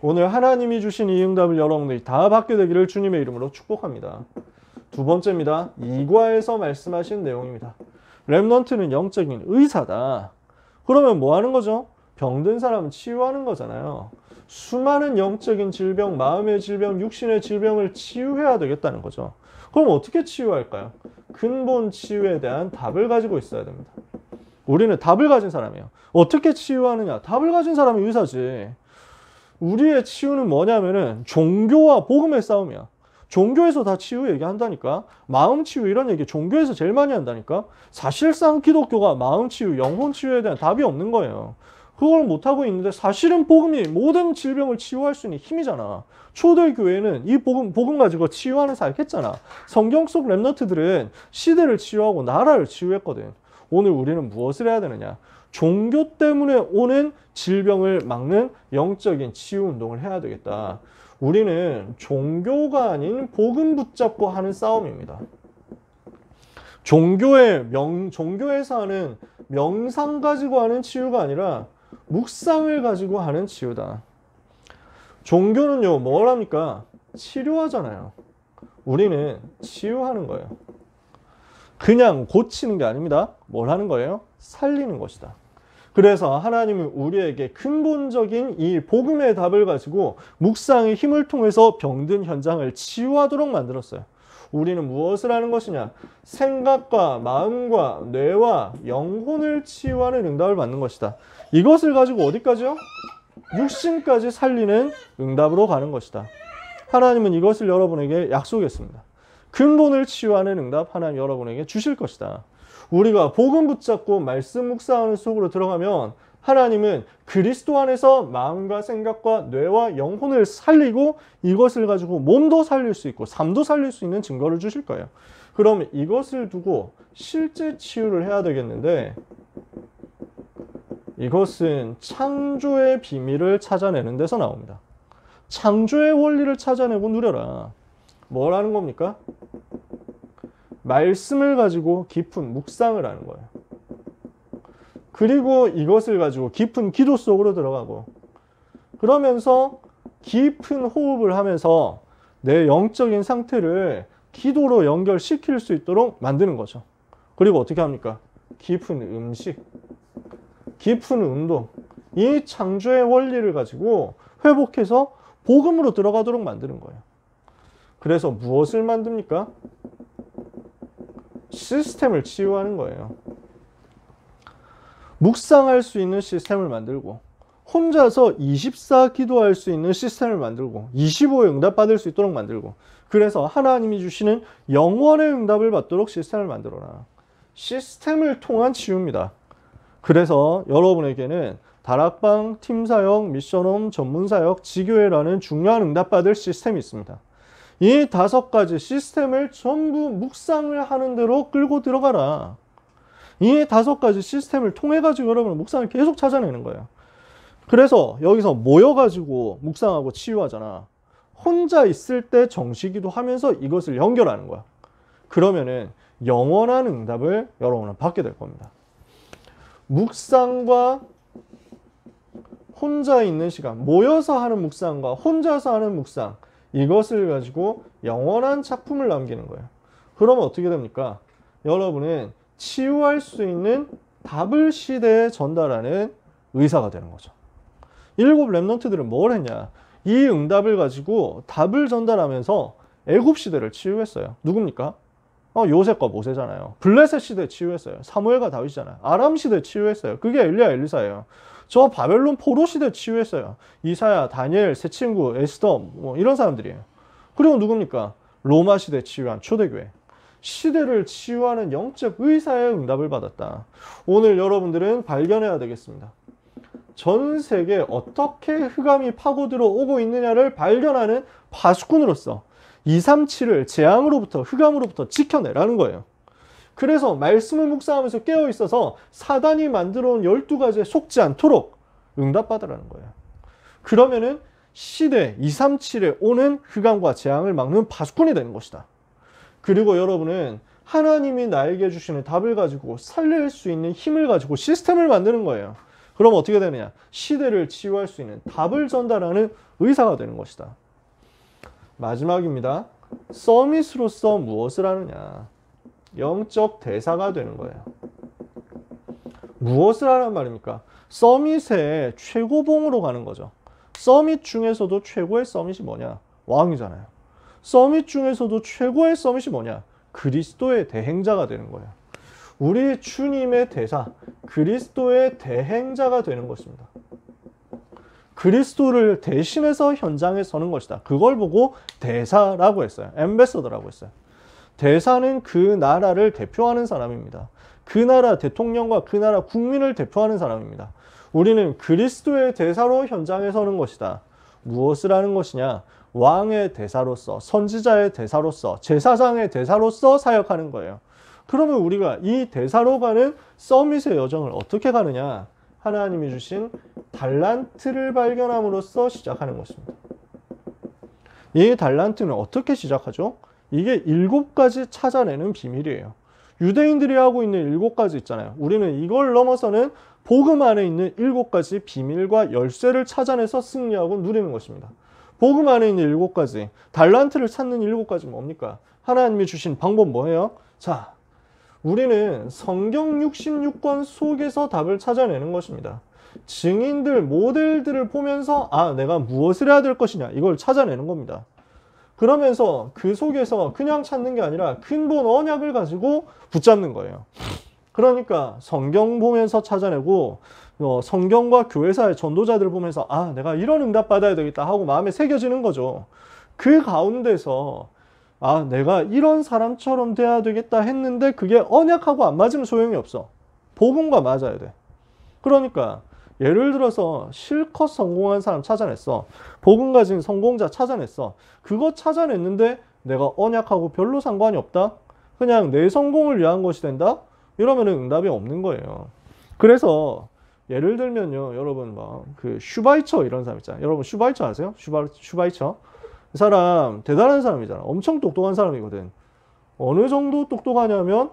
오늘 하나님이 주신 이 응답을 여러분들이 다 받게 되기를 주님의 이름으로 축복합니다. 두 번째입니다. 2과에서 말씀하신 내용입니다. 렘넌트는 영적인 의사다. 그러면 뭐 하는 거죠? 병든 사람은 치유하는 거잖아요. 수많은 영적인 질병, 마음의 질병, 육신의 질병을 치유해야 되겠다는 거죠. 그럼 어떻게 치유할까요? 근본 치유에 대한 답을 가지고 있어야 됩니다. 우리는 답을 가진 사람이에요. 어떻게 치유하느냐? 답을 가진 사람이 의사지. 우리의 치유는 뭐냐면은 종교와 복음의 싸움이야. 종교에서 다 치유 얘기한다니까. 마음 치유 이런 얘기 종교에서 제일 많이 한다니까. 사실상 기독교가 마음 치유, 영혼 치유에 대한 답이 없는 거예요. 그걸 못하고 있는데 사실은 복음이 모든 질병을 치유할 수 있는 힘이잖아. 초대교회는 이 복음 가지고 치유하는 사역했잖아. 성경 속 렘넌트들은 시대를 치유하고 나라를 치유했거든. 오늘 우리는 무엇을 해야 되느냐? 종교 때문에 오는 질병을 막는 영적인 치유 운동을 해야 되겠다. 우리는 종교가 아닌 복음 붙잡고 하는 싸움입니다. 종교에서 하는 명상 가지고 하는 치유가 아니라 묵상을 가지고 하는 치유다. 종교는요, 뭘 합니까? 치료하잖아요. 우리는 치유하는 거예요. 그냥 고치는 게 아닙니다. 뭘 하는 거예요? 살리는 것이다. 그래서 하나님은 우리에게 근본적인 이 복음의 답을 가지고 묵상의 힘을 통해서 병든 현장을 치유하도록 만들었어요. 우리는 무엇을 하는 것이냐? 생각과 마음과 뇌와 영혼을 치유하는 응답을 받는 것이다. 이것을 가지고 어디까지요? 육신까지 살리는 응답으로 가는 것이다. 하나님은 이것을 여러분에게 약속했습니다. 근본을 치유하는 응답 하나님 여러분에게 주실 것이다. 우리가 복음 붙잡고 말씀 묵상하는 속으로 들어가면 하나님은 그리스도 안에서 마음과 생각과 뇌와 영혼을 살리고 이것을 가지고 몸도 살릴 수 있고 삶도 살릴 수 있는 증거를 주실 거예요. 그럼 이것을 두고 실제 치유를 해야 되겠는데 이것은 창조의 비밀을 찾아내는 데서 나옵니다. 창조의 원리를 찾아내고 누려라. 뭘 하는 겁니까? 말씀을 가지고 깊은 묵상을 하는 거예요. 그리고 이것을 가지고 깊은 기도 속으로 들어가고 그러면서 깊은 호흡을 하면서 내 영적인 상태를 기도로 연결시킬 수 있도록 만드는 거죠. 그리고 어떻게 합니까? 깊은 음식, 깊은 운동, 이 창조의 원리를 가지고 회복해서 복음으로 들어가도록 만드는 거예요. 그래서 무엇을 만듭니까? 시스템을 치유하는 거예요. 묵상할 수 있는 시스템을 만들고 혼자서 24 기도할 수 있는 시스템을 만들고 25에 응답받을 수 있도록 만들고 그래서 하나님이 주시는 영원의 응답을 받도록 시스템을 만들어라. 시스템을 통한 치유입니다. 그래서 여러분에게는 다락방, 팀사역, 미션홈, 전문사역, 지교회라는 중요한 응답받을 시스템이 있습니다. 이 5가지 시스템을 전부 묵상을 하는 대로 끌고 들어가라. 이 5가지 시스템을 통해 가지고 여러분은 묵상을 계속 찾아내는 거예요. 그래서 여기서 모여가지고 묵상하고 치유하잖아. 혼자 있을 때 정시기도 하면서 이것을 연결하는 거야. 그러면은 영원한 응답을 여러분은 받게 될 겁니다. 묵상과 혼자 있는 시간, 모여서 하는 묵상과 혼자서 하는 묵상, 이것을 가지고 영원한 작품을 남기는 거예요. 그러면 어떻게 됩니까? 여러분은 치유할 수 있는 답을 시대에 전달하는 의사가 되는 거죠. 7 렘넌트들은 뭘 했냐? 이 응답을 가지고 답을 전달하면서 애굽 시대를 치유했어요. 누굽니까? 요셉과 모세잖아요. 블레셋 시대 치유했어요. 사무엘과 다윗이잖아요. 아람 시대 치유했어요. 그게 엘리야 엘리사예요. 저 바벨론 포로 시대 치유했어요. 이사야, 다니엘, 새 친구, 에스더 뭐 이런 사람들이에요. 그리고 누굽니까? 로마 시대 치유한 초대교회. 시대를 치유하는 영적 의사의 응답을 받았다. 오늘 여러분들은 발견해야 되겠습니다. 전 세계에 어떻게 흑암이 파고들어 오고 있느냐를 발견하는 파수꾼으로서 237을 재앙으로부터 흑암으로부터 지켜내라는 거예요. 그래서 말씀을 묵상하면서 깨어있어서 사단이 만들어온 12가지에 속지 않도록 응답받으라는 거예요. 그러면은 시대 237에 오는 흑암과 재앙을 막는 파수꾼이 되는 것이다. 그리고 여러분은 하나님이 나에게 주시는 답을 가지고 살릴 수 있는 힘을 가지고 시스템을 만드는 거예요. 그럼 어떻게 되느냐? 시대를 치유할 수 있는 답을 전달하는 의사가 되는 것이다. 마지막입니다. 서밋으로서 무엇을 하느냐? 영적 대사가 되는 거예요. 무엇을 하란 말입니까? 서밋의 최고봉으로 가는 거죠. 서밋 중에서도 최고의 서밋이 뭐냐? 왕이잖아요. 서밋 중에서도 최고의 서밋이 뭐냐? 그리스도의 대행자가 되는 거예요. 우리 주님의 대사, 그리스도의 대행자가 되는 것입니다. 그리스도를 대신해서 현장에 서는 것이다. 그걸 보고 대사라고 했어요. 엠베서더라고 했어요. 대사는 그 나라를 대표하는 사람입니다. 그 나라 대통령과 그 나라 국민을 대표하는 사람입니다. 우리는 그리스도의 대사로 현장에 서는 것이다. 무엇을 하는 것이냐? 왕의 대사로서, 선지자의 대사로서, 제사장의 대사로서 사역하는 거예요. 그러면 우리가 이 대사로 가는 서밋의 여정을 어떻게 가느냐? 하나님이 주신 달란트를 발견함으로써 시작하는 것입니다. 이 달란트는 어떻게 시작하죠? 이게 7가지 찾아내는 비밀이에요. 유대인들이 하고 있는 7가지 있잖아요. 우리는 이걸 넘어서는 복음 안에 있는 7가지 비밀과 열쇠를 찾아내서 승리하고 누리는 것입니다. 복음 안에 있는 7가지, 달란트를 찾는 7가지 뭡니까? 하나님이 주신 방법 뭐예요? 자, 우리는 성경 66권 속에서 답을 찾아내는 것입니다. 증인들, 모델들을 보면서 내가 무엇을 해야 될 것이냐 이걸 찾아내는 겁니다. 그러면서 그 속에서 그냥 찾는 게 아니라 근본 언약을 가지고 붙잡는 거예요. 그러니까 성경 보면서 찾아내고 성경과 교회사의 전도자들을 보면서 내가 이런 응답 받아야 되겠다 하고 마음에 새겨지는 거죠. 그 가운데서 내가 이런 사람처럼 돼야 되겠다 했는데 그게 언약하고 안 맞으면 소용이 없어. 복음과 맞아야 돼. 그러니까 예를 들어서 실컷 성공한 사람 찾아냈어. 복음 가진 성공자 찾아냈어. 그거 찾아냈는데 내가 언약하고 별로 상관이 없다? 그냥 내 성공을 위한 것이 된다? 이러면 응답이 없는 거예요. 그래서 예를 들면요, 여러분 그 슈바이처 이런 사람 있잖아요. 여러분 슈바이처 아세요? 슈바이처? 그 사람 대단한 사람이잖아. 엄청 똑똑한 사람이거든. 어느 정도 똑똑하냐면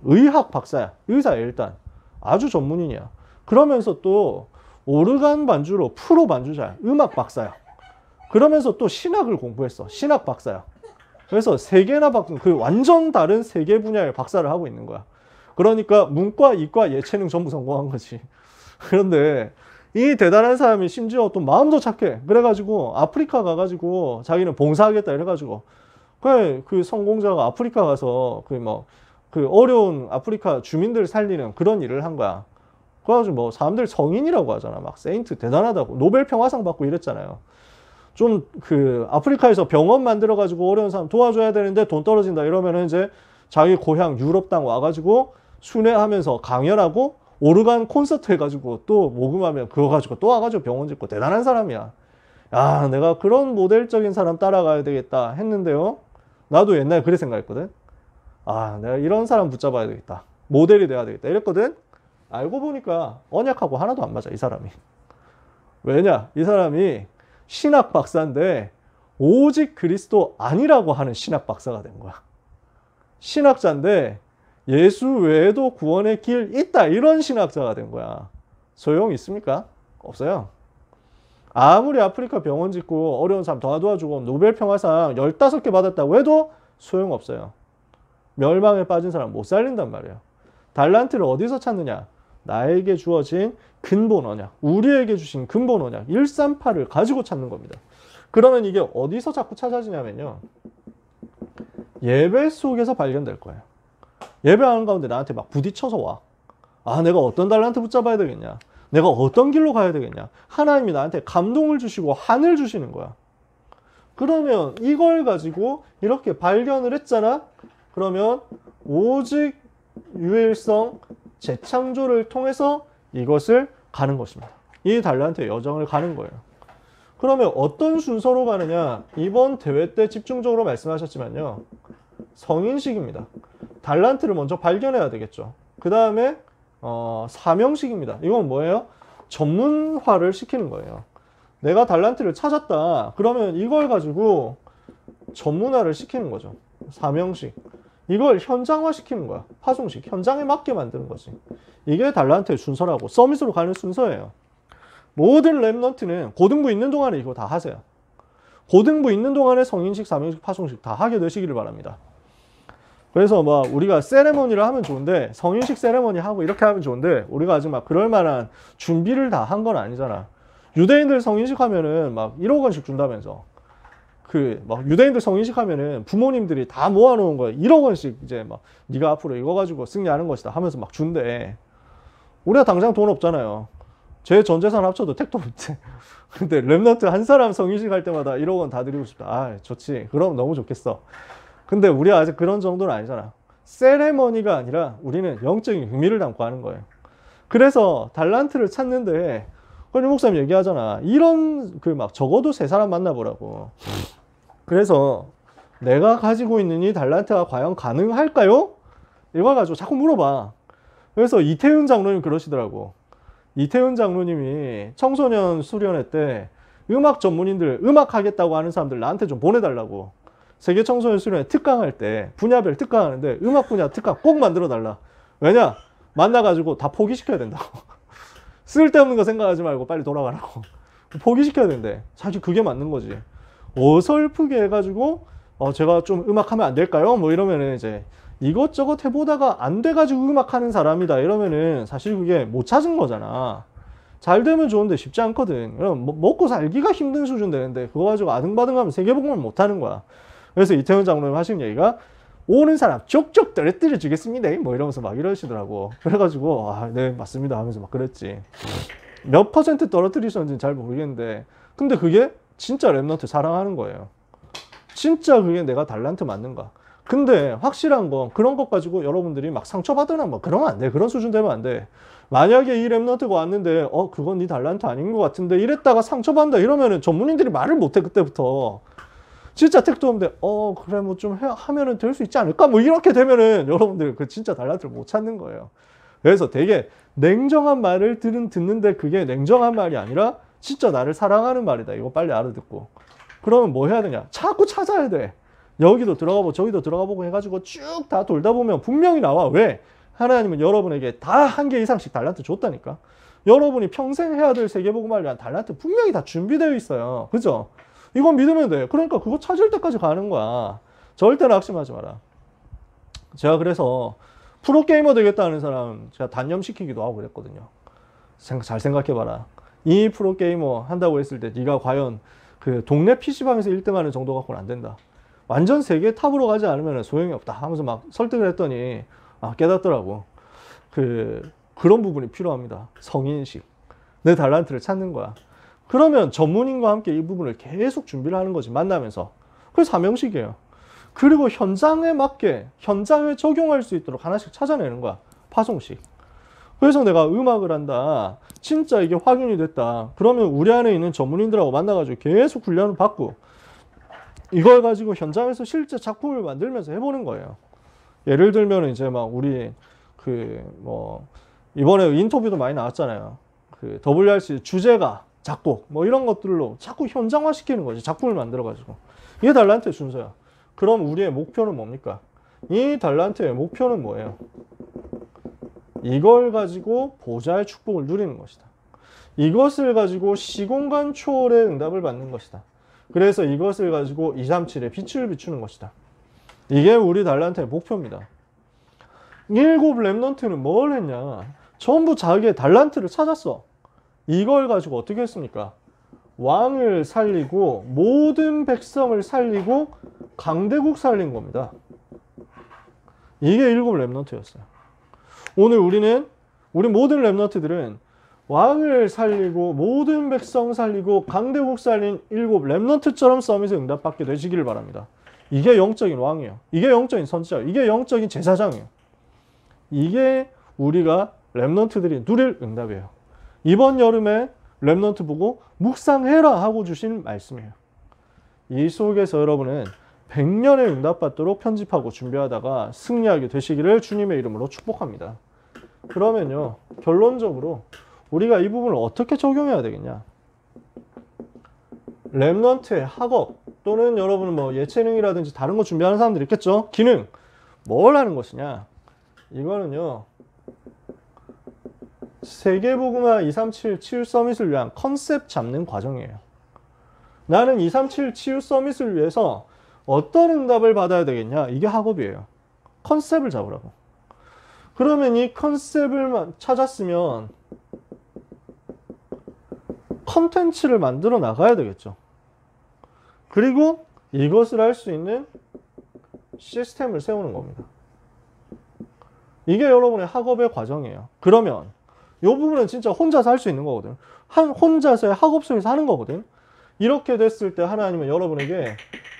의학 박사야. 의사야 일단. 아주 전문인이야. 그러면서 또 오르간 반주로 프로 반주자야. 음악 박사야. 그러면서 또 신학을 공부했어. 신학 박사야. 그래서 그 완전 다른 3개 분야의 박사를 하고 있는 거야. 그러니까 문과, 이과, 예체능 전부 성공한 거지. 그런데 이 대단한 사람이 심지어 또 마음도 착해. 그래가지고 아프리카 가가지고 자기는 봉사하겠다 이래가지고 그 성공자가 아프리카 가서 그 어려운 아프리카 주민들 살리는 그런 일을 한 거야. 그래가지고 사람들 성인이라고 하잖아. 막 세인트 대단하다고. 노벨 평화상 받고 이랬잖아요. 좀 아프리카에서 병원 만들어가지고 어려운 사람 도와줘야 되는데 돈 떨어진다 이러면은 이제 자기 고향 유럽 땅 와가지고 순회하면서 강연하고 오르간 콘서트 해가지고 또 모금하면 그거 가지고 또 와가지고 병원 짓고 대단한 사람이야. 내가 그런 모델적인 사람 따라가야 되겠다 했는데요. 나도 옛날에 그래 생각했거든. 내가 이런 사람 붙잡아야 되겠다. 모델이 돼야 되겠다. 이랬거든. 알고 보니까 언약하고 하나도 안 맞아, 이 사람이. 왜냐? 이 사람이 신학 박사인데 오직 그리스도 아니라고 하는 신학 박사가 된 거야. 신학자인데 예수 외에도 구원의 길 있다. 이런 신학자가 된 거야. 소용 있습니까? 없어요. 아무리 아프리카 병원 짓고 어려운 사람 도와주고 노벨 평화상 15개 받았다고 해도 소용없어요. 멸망에 빠진 사람 못 살린단 말이에요. 달란트를 어디서 찾느냐? 나에게 주어진 근본 언약, 우리에게 주신 근본 언약 138을 가지고 찾는 겁니다. 그러면 이게 어디서 자꾸 찾아지냐면요, 예배 속에서 발견될 거예요. 예배하는 가운데 나한테 막 부딪혀서 와. 내가 어떤 달란트 붙잡아야 되겠냐? 내가 어떤 길로 가야 되겠냐? 하나님이 나한테 감동을 주시고 한을 주시는 거야. 그러면 이걸 가지고 이렇게 발견을 했잖아? 그러면 오직 유일성 재창조를 통해서 이것을 가는 것입니다. 이 달란트의 여정을 가는 거예요. 그러면 어떤 순서로 가느냐? 이번 대회 때 집중적으로 말씀하셨지만요, 성인식입니다. 달란트를 먼저 발견해야 되겠죠. 그 다음에 사명식입니다. 이건 뭐예요? 전문화를 시키는 거예요. 내가 달란트를 찾았다. 그러면 이걸 가지고 전문화를 시키는 거죠. 사명식. 이걸 현장화 시키는 거야. 파송식. 현장에 맞게 만드는 거지. 이게 달란트의 순서라고, 서밋으로 가는 순서예요. 모든 랩넌트는 고등부 있는 동안에 이거 다 하세요. 고등부 있는 동안에 성인식, 사명식, 파송식 다 하게 되시기를 바랍니다. 그래서 우리가 세레머니를 하면 좋은데, 성인식 세레머니 하고 이렇게 하면 좋은데, 우리가 아직 그럴 만한 준비를 다 한 건 아니잖아. 유대인들 성인식 하면은 1억 원씩 준다면서. 유대인들 성인식 하면은 부모님들이 다 모아놓은 거야. 1억 원씩 이제 네가 앞으로 이거 가지고 승리하는 것이다 하면서 준대. 우리가 당장 돈 없잖아요. 제 전 재산 합쳐도 택도 못해. 근데 랩넌트 한 사람 성인식 할 때마다 1억 원 다 드리고 싶다. 아, 좋지. 그럼 너무 좋겠어. 근데 우리 아직 그런 정도는 아니잖아. 세레머니가 아니라 우리는 영적인 의미를 담고 하는 거예요. 그래서 달란트를 찾는데 권유 목사님 얘기하잖아. 이런 그 막 적어도 세 사람 만나보라고. 그래서 내가 가지고 있는 이 달란트가 과연 가능할까요? 이거 가지고 자꾸 물어봐. 그래서 이태훈 장로님 그러시더라고. 이태훈 장로님이 청소년 수련회 때 음악 전문인들, 음악 하겠다고 하는 사람들 나한테 좀 보내달라고. 세계 청소년 수련회 특강할 때 분야별 특강하는데 음악 분야 특강 꼭 만들어 달라. 왜냐? 만나가지고 다 포기시켜야 된다고. 쓸데없는 거 생각하지 말고 빨리 돌아가라고. 포기시켜야 된대. 사실 그게 맞는 거지. 어설프게 해가지고 제가 좀 음악하면 안 될까요? 뭐 이러면은 이제 이것저것 해보다가 안 돼가지고 음악하는 사람이다 이러면은 사실 그게 못 찾은 거잖아. 잘 되면 좋은데 쉽지 않거든. 그럼 먹고 살기가 힘든 수준 되는데 그거 가지고 아등바등하면 세계복음을 못 하는 거야. 그래서 이태원 장로님 하신 얘기가 오는 사람 족족 떨어뜨려 주겠습니다. 뭐 이러면서 막 이러시더라고. 그래가지고 아, 네 맞습니다 하면서 막 그랬지. 몇 퍼센트 떨어뜨리셨는지는 잘 모르겠는데 근데 그게 진짜 랩넌트 사랑하는 거예요. 진짜 그게 내가 달란트 맞는가. 근데 확실한 건 그런 것 가지고 여러분들이 막 상처받거나 뭐 그러면 안 돼. 그런 수준 되면 안 돼. 만약에 이 랩넌트가 왔는데 그건 네 달란트 아닌 것 같은데 이랬다가 상처받는다 이러면은 전문인들이 말을 못해 그때부터. 진짜 택도 없는데 그래 뭐 좀 하면은 될 수 있지 않을까? 뭐 이렇게 되면은 여러분들 그 진짜 달란트를 못 찾는 거예요. 그래서 되게 냉정한 말을 듣는데 그게 냉정한 말이 아니라 진짜 나를 사랑하는 말이다. 이거 빨리 알아듣고. 그러면 뭐 해야 되냐? 자꾸 찾아야 돼. 여기도 들어가 보고 저기도 들어가 보고 해가지고 쭉 다 돌다 보면 분명히 나와. 왜? 하나님은 여러분에게 다 한 개 이상씩 달란트 줬다니까. 여러분이 평생 해야 될 세계복음을 위한 달란트 분명히 다 준비되어 있어요. 그죠? 이건 믿으면 돼. 그러니까 그거 찾을 때까지 가는 거야. 절대 낙심하지 마라. 제가 그래서 프로게이머 되겠다는 사람 제가 단념시키기도 하고 그랬거든요. 잘 생각해봐라. 이 프로게이머 한다고 했을 때 네가 과연 그 동네 PC방에서 1등 하는 정도 갖고는 안 된다. 완전 세계 탑으로 가지 않으면 소용이 없다 하면서 막 설득을 했더니 깨닫더라고. 그런 부분이 필요합니다. 성인식. 내 달란트를 찾는 거야. 그러면 전문인과 함께 이 부분을 계속 준비를 하는 거지. 만나면서. 그게 사명식이에요. 그리고 현장에 맞게 현장에 적용할 수 있도록 하나씩 찾아내는 거야. 파송식. 그래서 내가 음악을 한다. 진짜 이게 확인이 됐다. 그러면 우리 안에 있는 전문인들하고 만나가지고 계속 훈련을 받고 이걸 가지고 현장에서 실제 작품을 만들면서 해보는 거예요. 예를 들면 이제 막 우리 이번에 인터뷰도 많이 나왔잖아요. WRC 주제가 작곡 뭐 이런 것들로 자꾸 현장화 시키는 거지. 작품을 만들어 가지고. 이게 달란트의 순서야. 그럼 우리의 목표는 뭡니까? 이 달란트의 목표는 뭐예요? 이걸 가지고 보좌의 축복을 누리는 것이다. 이것을 가지고 시공간 초월의 응답을 받는 것이다. 그래서 이것을 가지고 237의 빛을 비추는 것이다. 이게 우리 달란트의 목표입니다. 7 랩넌트는 뭘 했냐? 전부 자기의 달란트를 찾았어. 이걸 가지고 어떻게 했습니까? 왕을 살리고 모든 백성을 살리고 강대국 살린 겁니다. 이게 7 랩넌트였어요. 오늘 우리 모든 랩넌트들은 왕을 살리고 모든 백성 살리고 강대국 살린 7 랩넌트처럼 서밋에 응답받게 되시기를 바랍니다. 이게 영적인 왕이에요. 이게 영적인 선지자예요. 이게 영적인 제사장이에요. 이게 우리가 랩넌트들이 누릴 응답이에요. 이번 여름에 랩넌트 보고 묵상해라 하고 주신 말씀이에요. 이 속에서 여러분은 100년의 응답받도록 편집하고 준비하다가 승리하게 되시기를 주님의 이름으로 축복합니다. 그러면요, 결론적으로 우리가 이 부분을 어떻게 적용해야 되겠냐? 랩넌트의 학업 또는 여러분은 뭐 예체능이라든지 다른 거 준비하는 사람들이 있겠죠? 기능 뭘 하는 것이냐? 이거는요, 세계복음화 237 치유 서밋을 위한 컨셉 잡는 과정이에요. 나는 237 치유 서밋을 위해서 어떤 응답을 받아야 되겠냐? 이게 학업이에요. 컨셉을 잡으라고. 그러면 이 컨셉을 찾았으면 컨텐츠를 만들어 나가야 되겠죠. 그리고 이것을 할 수 있는 시스템을 세우는 겁니다. 이게 여러분의 학업의 과정이에요. 그러면 이 부분은 진짜 혼자서 할 수 있는 거거든. 혼자서의 학업 속에서 하는 거거든. 이렇게 됐을 때 하나님은 여러분에게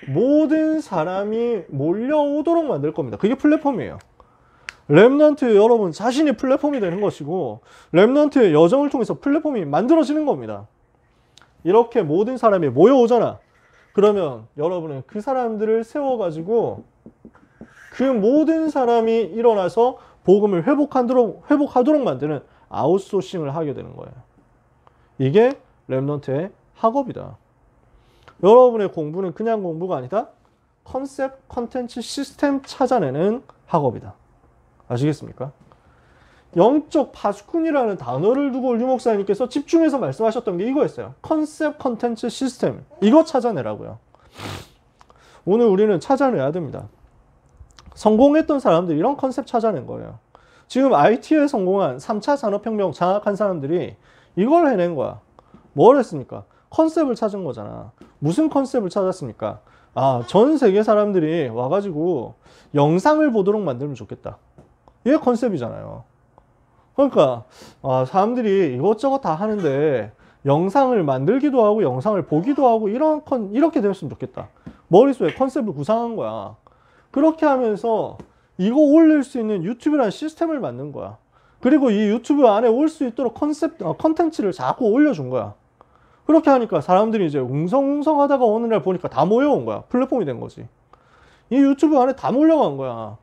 모든 사람이 몰려오도록 만들 겁니다. 그게 플랫폼이에요. 렘넌트 여러분 자신이 플랫폼이 되는 것이고, 렘넌트의 여정을 통해서 플랫폼이 만들어지는 겁니다. 이렇게 모든 사람이 모여오잖아. 그러면 여러분은 그 사람들을 세워가지고 그 모든 사람이 일어나서 복음을 회복하도록 만드는 아웃소싱을 하게 되는 거예요. 이게 렘넌트의 학업이다. 여러분의 공부는 그냥 공부가 아니다. 컨셉, 컨텐츠, 시스템 찾아내는 학업이다. 아시겠습니까? 영적 파수꾼이라는 단어를 두고 류 목사님께서 집중해서 말씀하셨던 게 이거였어요. 컨셉, 컨텐츠, 시스템. 이거 찾아내라고요. 오늘 우리는 찾아내야 됩니다. 성공했던 사람들이 이런 컨셉 찾아낸 거예요. 지금 IT에 성공한 3차 산업혁명 장악한 사람들이 이걸 해낸 거야. 뭘 했습니까? 컨셉을 찾은 거잖아. 무슨 컨셉을 찾았습니까? 아, 전 세계 사람들이 와가지고 영상을 보도록 만들면 좋겠다. 이게 컨셉이잖아요. 그러니까 사람들이 이것저것 다 하는데 영상을 만들기도 하고 영상을 보기도 하고 이렇게 되었으면 좋겠다. 머릿속에 컨셉을 구상한 거야. 그렇게 하면서 이거 올릴 수 있는 유튜브라는 시스템을 만든 거야. 그리고 이 유튜브 안에 올 수 있도록 컨텐츠를 자꾸 올려준 거야. 그렇게 하니까 사람들이 이제 웅성웅성 하다가 어느 날 보니까 다 모여온 거야. 플랫폼이 된 거지. 이 유튜브 안에 다 몰려간 거야.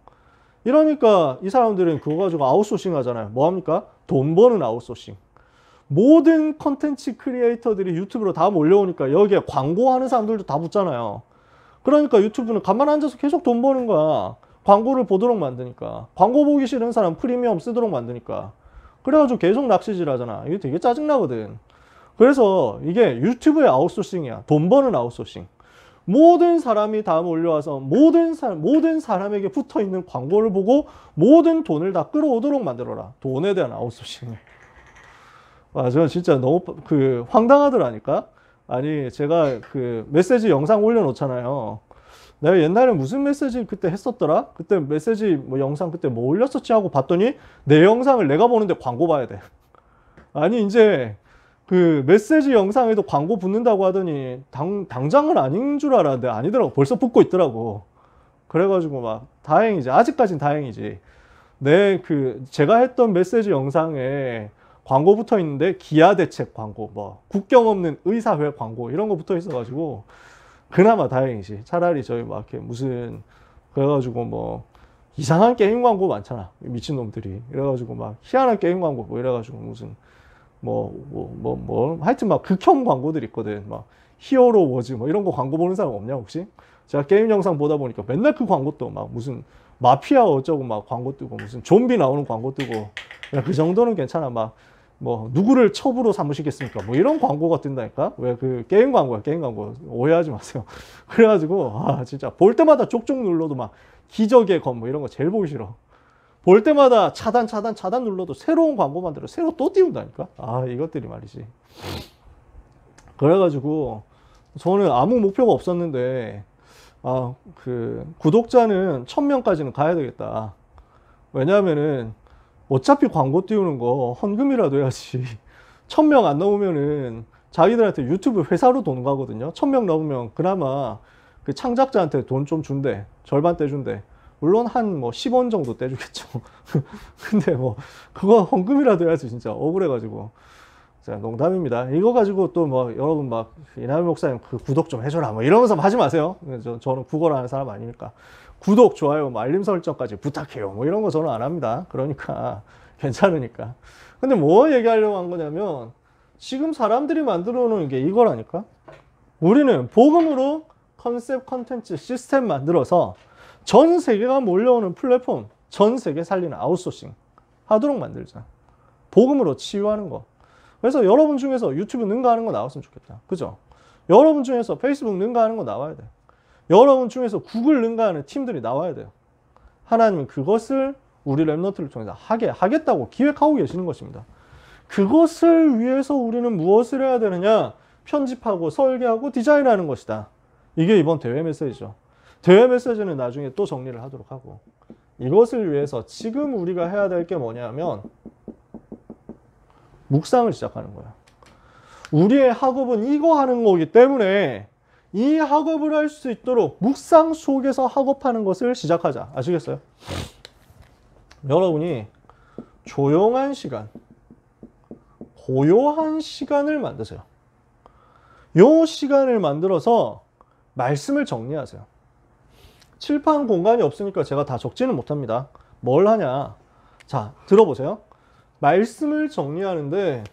이러니까 이 사람들은 그거 가지고 아웃소싱 하잖아요. 뭐합니까? 돈 버는 아웃소싱. 모든 컨텐츠 크리에이터들이 유튜브로 다 몰려오니까 여기에 광고하는 사람들도 다 붙잖아요. 그러니까 유튜브는 가만 앉아서 계속 돈 버는 거야. 광고를 보도록 만드니까. 광고 보기 싫은 사람 프리미엄 쓰도록 만드니까. 그래가지고 계속 낚시질 하잖아. 이게 되게 짜증나거든. 그래서 이게 유튜브의 아웃소싱이야. 돈 버는 아웃소싱. 모든 사람이 다 몰려와서 모든 사람에게 붙어있는 광고를 보고 모든 돈을 다 끌어오도록 만들어라. 돈에 대한 아웃소싱. 저는 진짜 너무 황당하더라니까. 아니 제가 그 메시지 영상 올려놓잖아요. 내가 옛날에 무슨 메시지 그때 했었더라? 그때 메시지 뭐 영상 그때 뭐 올렸었지 하고 봤더니 내 영상을 내가 보는데 광고 봐야 돼. 아니 이제 그 메시지 영상에도 광고 붙는다고 하더니 당장은 아닌 줄 알았는데 아니더라고. 벌써 붙고 있더라고. 그래가지고 막 다행이지. 아직까진 다행이지. 제가 했던 메시지 영상에 광고 붙어 있는데 기아 대책 광고, 뭐 국경 없는 의사회 광고 이런 거 붙어 있어가지고 그나마 다행이지. 차라리 저희 막 이렇게 무슨 그래가지고 뭐 이상한 게임 광고 많잖아. 미친놈들이. 이래가지고 막 희한한 게임 광고 뭐 이래가지고 무슨 하여튼 막 극혐 광고들 있거든. 막 히어로 워즈 뭐 이런 거 광고 보는 사람 없냐 혹시? 제가 게임 영상 보다 보니까 맨날 그 광고 또 막 무슨 마피아 어쩌고 막 광고 뜨고 무슨 좀비 나오는 광고 뜨고 그 정도는 괜찮아. 막 뭐 누구를 첩으로 삼으시겠습니까? 뭐 이런 광고가 뜬다니까? 왜 그 게임 광고야, 게임 광고. 오해하지 마세요. 그래가지고 진짜 볼 때마다 쪽쪽 눌러도 막 기적의 검 뭐 이런 거 제일 보기 싫어. 볼 때마다 차단 눌러도 새로운 광고 만들어 새로 또 띄운다니까? 이것들이 말이지. 그래가지고 저는 아무 목표가 없었는데 구독자는 1000명까지는 가야 되겠다. 왜냐하면은 어차피 광고 띄우는 거 헌금이라도 해야지. 1000명 안 넘으면은 자기들한테 유튜브 회사로 돈 가거든요. 1000명 넘으면 그나마 그 창작자한테 돈 좀 준대. 절반 떼준대. 물론 한 10원 정도 떼주겠죠. 근데 그거 헌금이라도 해야지. 진짜 억울해가지고. 자, 농담입니다. 이거 가지고 또 여러분 막 이남희 목사님 그 구독 좀 해줘라 뭐 이러면서 하지 마세요. 저는 국어를 하는 사람 아니니까. 구독, 좋아요, 알림 설정까지 부탁해요. 뭐 이런 거 저는 안 합니다. 그러니까 괜찮으니까. 근데 뭐 얘기하려고 한 거냐면 지금 사람들이 만들어 놓은 게 이거라니까. 우리는 복음으로 컨셉, 컨텐츠, 시스템 만들어서 전 세계가 몰려오는 플랫폼, 전 세계 살리는 아웃소싱 하도록 만들자. 복음으로 치유하는 거. 그래서 여러분 중에서 유튜브 능가하는 거 나왔으면 좋겠다. 그죠? 여러분 중에서 페이스북 능가하는 거 나와야 돼. 여러분 중에서 구글 능가하는 팀들이 나와야 돼요. 하나님은 그것을 우리 렘넌트를 통해서 하겠다고 기획하고 계시는 것입니다. 그것을 위해서 우리는 무엇을 해야 되느냐? 편집하고 설계하고 디자인하는 것이다. 이게 이번 대회 메시지죠. 대회 메시지는 나중에 또 정리를 하도록 하고, 이것을 위해서 지금 우리가 해야 될 게 뭐냐면 묵상을 시작하는 거예요. 우리의 학업은 이거 하는 거기 때문에 이 학업을 할 수 있도록 묵상 속에서 학업하는 것을 시작하자. 아시겠어요? 여러분이 조용한 시간, 고요한 시간을 만드세요. 이 시간을 만들어서 말씀을 정리하세요. 칠판 공간이 없으니까 제가 다 적지는 못합니다. 뭘 하냐? 자, 들어보세요. 말씀을 정리하는데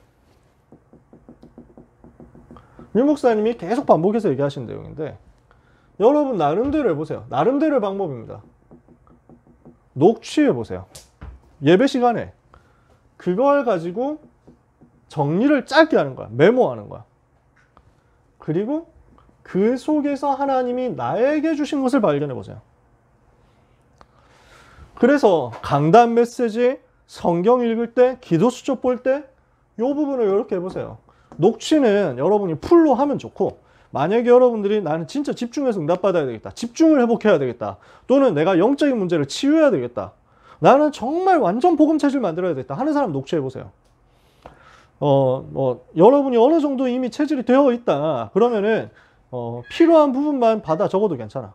유 목사님이 계속 반복해서 얘기하신 내용인데 여러분 나름대로 해보세요. 나름대로의 방법입니다. 녹취해보세요. 예배 시간에 그걸 가지고 정리를 짧게 하는 거야. 메모하는 거야. 그리고 그 속에서 하나님이 나에게 주신 것을 발견해보세요. 그래서 강단 메시지, 성경 읽을 때, 기도 수첩 볼 때 이 부분을 이렇게 해보세요. 녹취는 여러분이 풀로 하면 좋고 만약에 여러분들이 나는 진짜 집중해서 응답받아야 되겠다. 집중을 회복해야 되겠다. 또는 내가 영적인 문제를 치유해야 되겠다. 나는 정말 완전 복음 체질 만들어야 되겠다 하는 사람 녹취해보세요. 여러분이 어느 정도 이미 체질이 되어 있다. 그러면은 필요한 부분만 받아 적어도 괜찮아.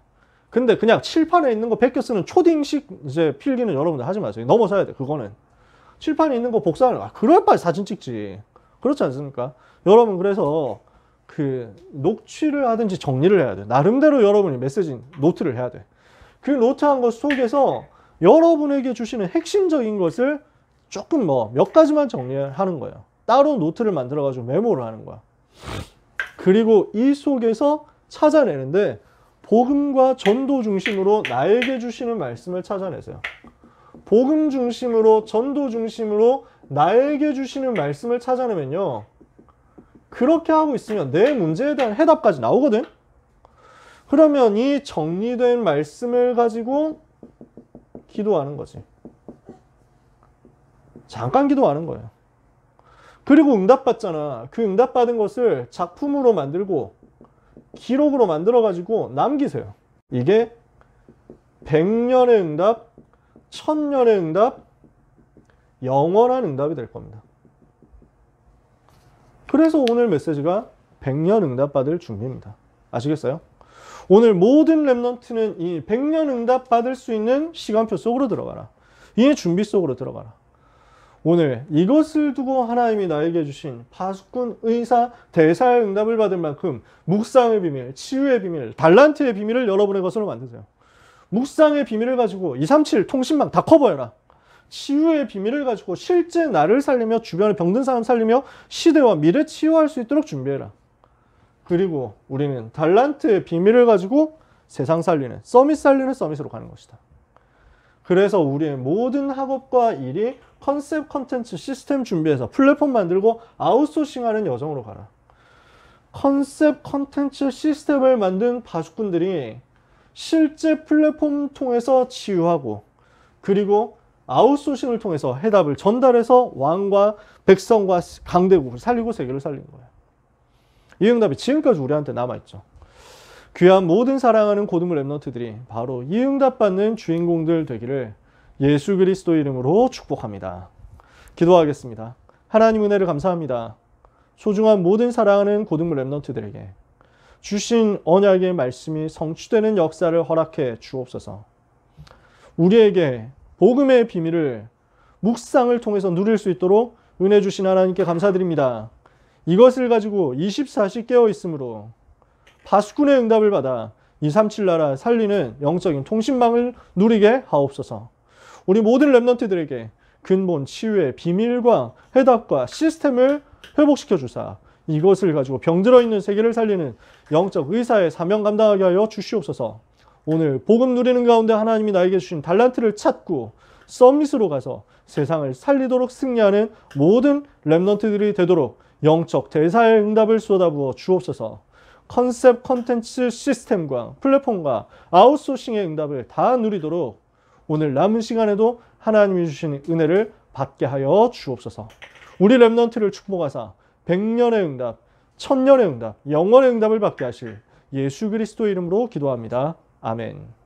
근데 그냥 칠판에 있는 거 베껴 쓰는 초딩식 이제 필기는 여러분들 하지 마세요. 넘어서야 돼. 그거는 칠판에 있는 거 복사하는 그럴 바에 사진 찍지. 그렇지 않습니까? 여러분 그래서 그 녹취를 하든지 정리를 해야 돼. 나름대로 여러분이 메시지 노트를 해야 돼. 그 노트한 것 속에서 여러분에게 주시는 핵심적인 것을 조금 몇 가지만 정리하는 거예요. 따로 노트를 만들어 가지고 메모를 하는 거야. 그리고 이 속에서 찾아내는데 복음과 전도 중심으로 나에게 주시는 말씀을 찾아내세요. 복음 중심으로 전도 중심으로 나에게 주시는 말씀을 찾아내면요. 그렇게 하고 있으면 내 문제에 대한 해답까지 나오거든. 그러면 이 정리된 말씀을 가지고 기도하는 거지. 잠깐 기도하는 거예요. 그리고 응답받잖아. 그 응답받은 것을 작품으로 만들고 기록으로 만들어 가지고 남기세요. 이게 100년의 응답, 1000년의 응답, 영원한 응답이 될 겁니다. 그래서 오늘 메시지가 100년 응답받을 준비입니다. 아시겠어요? 오늘 모든 랩넌트는 이 100년 응답받을 수 있는 시간표 속으로 들어가라. 이 준비 속으로 들어가라. 오늘 이것을 두고 하나님이 나에게 주신 파수꾼, 의사, 대사의 응답을 받을 만큼 묵상의 비밀, 치유의 비밀, 달란트의 비밀을 여러분의 것으로 만드세요. 묵상의 비밀을 가지고 237 통신망 다 커버해라. 치유의 비밀을 가지고 실제 나를 살리며 주변에 병든 사람 살리며 시대와 미래 치유할 수 있도록 준비해라. 그리고 우리는 달란트의 비밀을 가지고 세상 살리는, 서밋 살리는 서밋으로 가는 것이다. 그래서 우리의 모든 학업과 일이 컨셉, 컨텐츠, 시스템 준비해서 플랫폼 만들고 아웃소싱하는 여정으로 가라. 컨셉, 컨텐츠, 시스템을 만든 파수꾼들이 실제 플랫폼 통해서 치유하고 그리고 아웃소싱을 통해서 해답을 전달해서 왕과 백성과 강대국을 살리고 세계를 살리는 거예요. 이 응답이 지금까지 우리한테 남아있죠. 귀한 모든 사랑하는 고등부 랩넌트들이 바로 이 응답받는 주인공들 되기를 예수 그리스도 이름으로 축복합니다. 기도하겠습니다. 하나님 은혜를 감사합니다. 소중한 모든 사랑하는 고등부 랩넌트들에게 주신 언약의 말씀이 성취되는 역사를 허락해 주옵소서. 우리에게 복음의 비밀을 묵상을 통해서 누릴 수 있도록 은혜 주신 하나님께 감사드립니다. 이것을 가지고 24시 깨어 있으므로 파수꾼의 응답을 받아 237 나라 살리는 영적인 통신망을 누리게 하옵소서. 우리 모든 랩넌트들에게 근본 치유의 비밀과 해답과 시스템을 회복시켜 주사 이것을 가지고 병들어 있는 세계를 살리는 영적 의사의 사명 감당하게 하여 주시옵소서. 오늘 복음 누리는 가운데 하나님이 나에게 주신 달란트를 찾고 서밋으로 가서 세상을 살리도록 승리하는 모든 랩넌트들이 되도록 영적 대사의 응답을 쏟아부어 주옵소서. 컨셉, 컨텐츠, 시스템과 플랫폼과 아웃소싱의 응답을 다 누리도록 오늘 남은 시간에도 하나님이 주신 은혜를 받게 하여 주옵소서. 우리 랩넌트를 축복하사 100년의 응답, 1000년의 응답, 영원의 응답을 받게 하실 예수 그리스도 이름으로 기도합니다. 아멘.